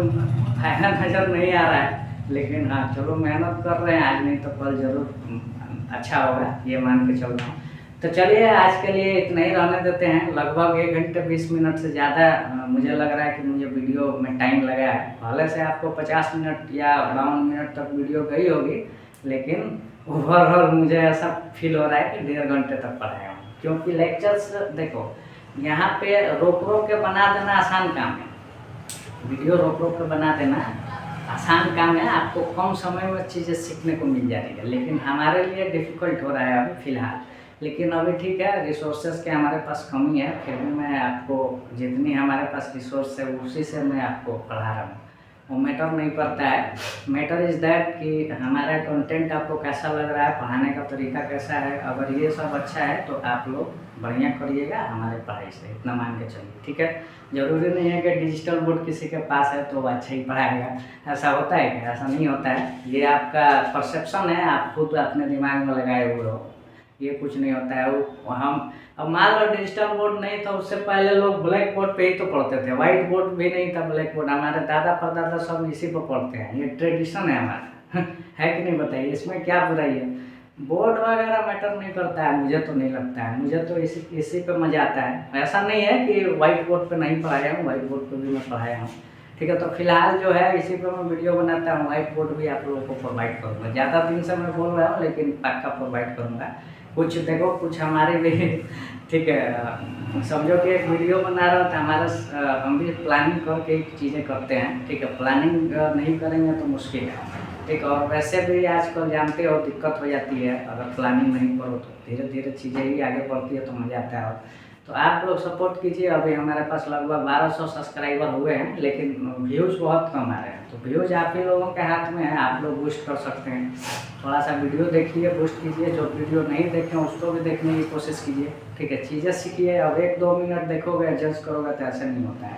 [SPEAKER 1] फायदा नज़र नहीं आ रहा है, लेकिन हाँ चलो मेहनत कर रहे हैं, आज नहीं तो कल जरूर अच्छा होगा, ये मान के चल रहा हूँ। तो चलिए आज के लिए इतना ही रहने देते हैं। लगभग 1 घंटे 20 मिनट से ज़्यादा मुझे लग रहा है कि मुझे वीडियो में टाइम लगा है। पहले से आपको 50 मिनट या 52 मिनट तक वीडियो गई होगी, लेकिन ओवरऑल मुझे ऐसा फील हो रहा है कि 1.5 घंटे तक पढ़ाया हूँ। क्योंकि लेक्चर्स देखो यहाँ पे रोक के बना देना आसान काम है, वीडियो रोक के बना देना आसान काम है, आपको कम समय में चीज़ें सीखने को मिल जा रही है। लेकिन हमारे लिए डिफ़िकल्ट हो रहा है अभी फ़िलहाल, लेकिन अभी ठीक है, रिसोर्सेज के हमारे पास कमी है, फिर भी मैं आपको जितनी हमारे पास रिसोर्स है उसी से मैं आपको पढ़ा रहा हूँ। वो मैटर नहीं करता है, मैटर इज़ दैट कि हमारा कंटेंट आपको कैसा लग रहा है, पढ़ाने का तरीका कैसा है। अगर ये सब अच्छा है तो आप लोग बढ़िया करिएगा हमारे पढ़ाई से, इतना मान के चलिए, ठीक है। ज़रूरी नहीं है कि डिजिटल बोर्ड किसी के पास है तो वो अच्छा ही पढ़ाएगा, ऐसा होता है क्या? ऐसा नहीं होता है, ये आपका परसेप्शन है, आप खुद अपने दिमाग में लगाए हुए हो, ये कुछ नहीं होता है। वो हम अब मान लो डिजिटल बोर्ड नहीं था, उससे पहले लोग ब्लैक बोर्ड पे ही तो पढ़ते थे, वाइट बोर्ड भी नहीं था, ब्लैक बोर्ड। हमारे दादा परदादा सब इसी पर पढ़ते हैं, ये ट्रेडिशन है हमारा है कि नहीं बताइए, इसमें क्या बुराई है? बोर्ड वगैरह मैटर नहीं करता है, मुझे तो नहीं लगता है, मुझे तो इसी पे मज़ा आता है। ऐसा नहीं है कि वाइट बोर्ड पे नहीं पढ़ाया हूँ, वाइट बोर्ड पे भी मैं पढ़ाया हूँ, ठीक है। तो फिलहाल जो है इसी पे मैं वीडियो बनाता हूँ, वाइट बोर्ड भी आप लोगों को प्रोवाइड करूँगा। ज़्यादा दिन से मैं बोल रहा हूँ लेकिन पक्का प्रोवाइड करूँगा। कुछ देखो कुछ हमारे भी ठीक है, समझो कि एक वीडियो बना रहा था हमारा, हम भी प्लानिंग करके चीज़ें करते हैं, ठीक है। प्लानिंग नहीं करेंगे तो मुश्किल है, ठीक। और वैसे भी आजकल जानते हो दिक्कत हो जाती है, अगर प्लानिंग नहीं करो तो धीरे धीरे चीज़ें ही आगे बढ़ती है तो मज़ा आता है। तो आप लोग सपोर्ट कीजिए। अभी हमारे पास लगभग 1200 सब्सक्राइबर हुए हैं, लेकिन व्यूज़ बहुत कम आ रहे हैं। तो व्यूज़ आप ही लोगों के हाथ में है, आप लोग बूस्ट कर सकते हैं। थोड़ा सा वीडियो देखिए, बूस्ट कीजिए, जो वीडियो नहीं देखें उसको भी देखने की कोशिश कीजिए, ठीक है। चीज़ें सीखिए। अब 1-2 मिनट देखोगे जज करोगे तो ऐसा नहीं होता है।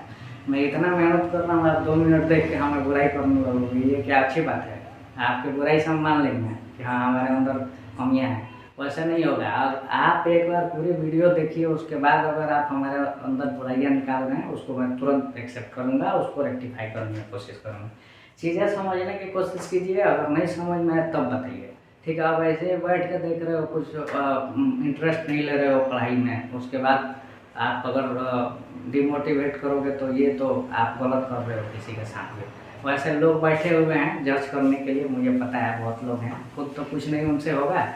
[SPEAKER 1] मैं इतना मेहनत कर रहा हूँ, आप 2 मिनट देख के हमें बुराई करने लगोगे, ये क्या अच्छी बात है? आपकी बुराई से हम मान लेंगे कि हाँ हमारे अंदर कमियाँ हैं, वैसा नहीं होगा। और आप एक बार पूरी वीडियो देखिए, उसके बाद अगर आप हमारे अंदर बुराइयाँ निकाल रहे हैं उसको मैं तुरंत एक्सेप्ट करूँगा, उसको रेक्टिफाई करने की कोशिश करूँगा। चीज़ें समझने की कोशिश कीजिए, अगर नहीं समझ में आए तब बताइए, ठीक है। आप ऐसे बैठ के देख रहे हो, कुछ इंटरेस्ट नहीं ले रहे हो पढ़ाई में, उसके बाद आप अगर डिमोटिवेट करोगे तो ये तो आप गलत कर रहे हो किसी के साथ में। वैसे लोग बैठे हुए हैं जज करने के लिए, मुझे पता है बहुत लोग हैं, खुद तो कुछ नहीं उनसे होगा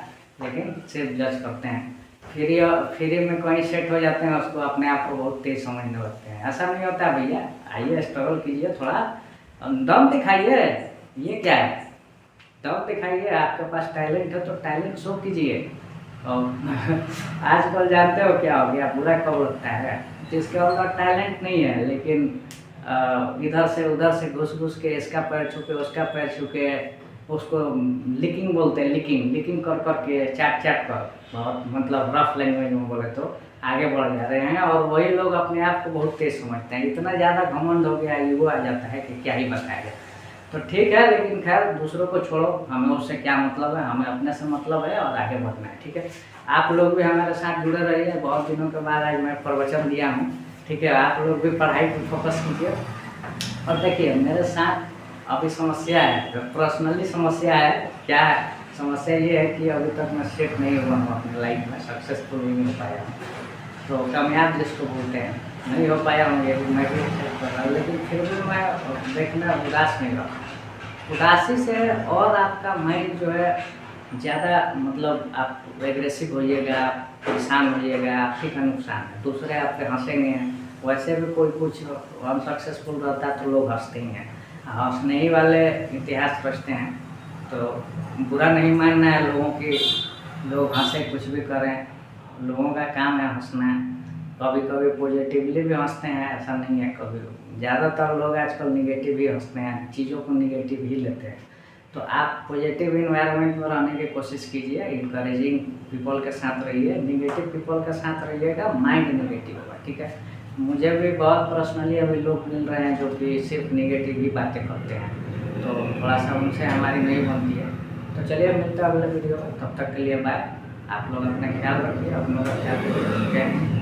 [SPEAKER 1] लेकिन सिर्फ जज करते हैं। फ्री में कहीं सेट हो जाते हैं, उसको अपने आप को बहुत तेज समझने लगते हैं। ऐसा नहीं होता भैया, आइए स्ट्रगल कीजिए, थोड़ा दम दिखाइए। ये क्या है, दम दिखाइए, आपके पास टैलेंट है तो टैलेंट शो कीजिए। और आजकल जानते हो क्या हो गया, बुरा कब लगता है, जिसके अंदर टैलेंट नहीं है, लेकिन इधर से उधर से घुस घुस के इसका पैर छू के उसका पैर छू के उसको लिकिंग बोलते हैं, लिकिंग कर कर के चाट चाट कर, बहुत मतलब रफ लैंग्वेज में बोले तो आगे बढ़ जा रहे हैं। और वही लोग अपने आप को बहुत तेज समझते हैं, इतना ज़्यादा घमंड हो गया, ईगो आ जाता है कि क्या ही बताया जाए। तो ठीक है, लेकिन खैर दूसरों को छोड़ो, हमें उससे क्या मतलब है, हमें अपने से मतलब है और आगे बढ़ना है। ठीक है, आप लोग भी हमारे साथ जुड़े रहिए। बहुत दिनों के बाद आज मैं प्रवचन दिया हूँ। ठीक है, आप लोग भी पढ़ाई पर फोकस कीजिए। और देखिए मेरे साथ अभी समस्या है, पर्सनली समस्या है। क्या है समस्या? ये है कि अभी तक मैं सेट नहीं हुआ हूँ अपनी लाइफ में, सक्सेसफुल नहीं हो पाया हूँ। तो कामयाब जिसको बोलते हैं, नहीं हो पाया हूँ, ये भी मैं भी एक्सेप्ट कर रहा हूँ। लेकिन फिर भी मैं देखना उदास नहीं रहा। उदासी से और आपका माइंड जो है ज़्यादा मतलब आप एग्रेसिव होइएगा, परेशान होइएगा, आप ही का नुकसान है। दूसरे आप पे हंसेंगे, वैसे भी कोई कुछ अनसक्सेसफुल रहता है तो लोग हंसते ही हैं, हंसने ही वाले इतिहास रचते हैं। तो बुरा नहीं मानना है लोगों की, लोग हंसे कुछ भी करें, लोगों का काम है हंसना। कभी कभी पॉजिटिवली भी हंसते हैं, ऐसा नहीं है। कभी ज़्यादातर लोग आजकल निगेटिव ही हंसते हैं, चीज़ों को निगेटिव ही लेते हैं। तो आप पॉजिटिव इन्वायरमेंट में रहने की कोशिश कीजिए, इंकरेजिंग पीपल के साथ रहिए। निगेटिव पीपल के साथ रहिएगा, माइंड निगेटिव होगा। ठीक है, मुझे भी बहुत पर्सनली अभी लोग मिल रहे हैं जो कि सिर्फ निगेटिव ही बातें करते हैं, तो थोड़ा सा उनसे हमारी नहीं बनती है। तो चलिए मिलते हैं अगले वीडियो में, तब तक के लिए बाय। आप लोग अपना ख्याल रखिए, अपनों का ख्याल रखिए।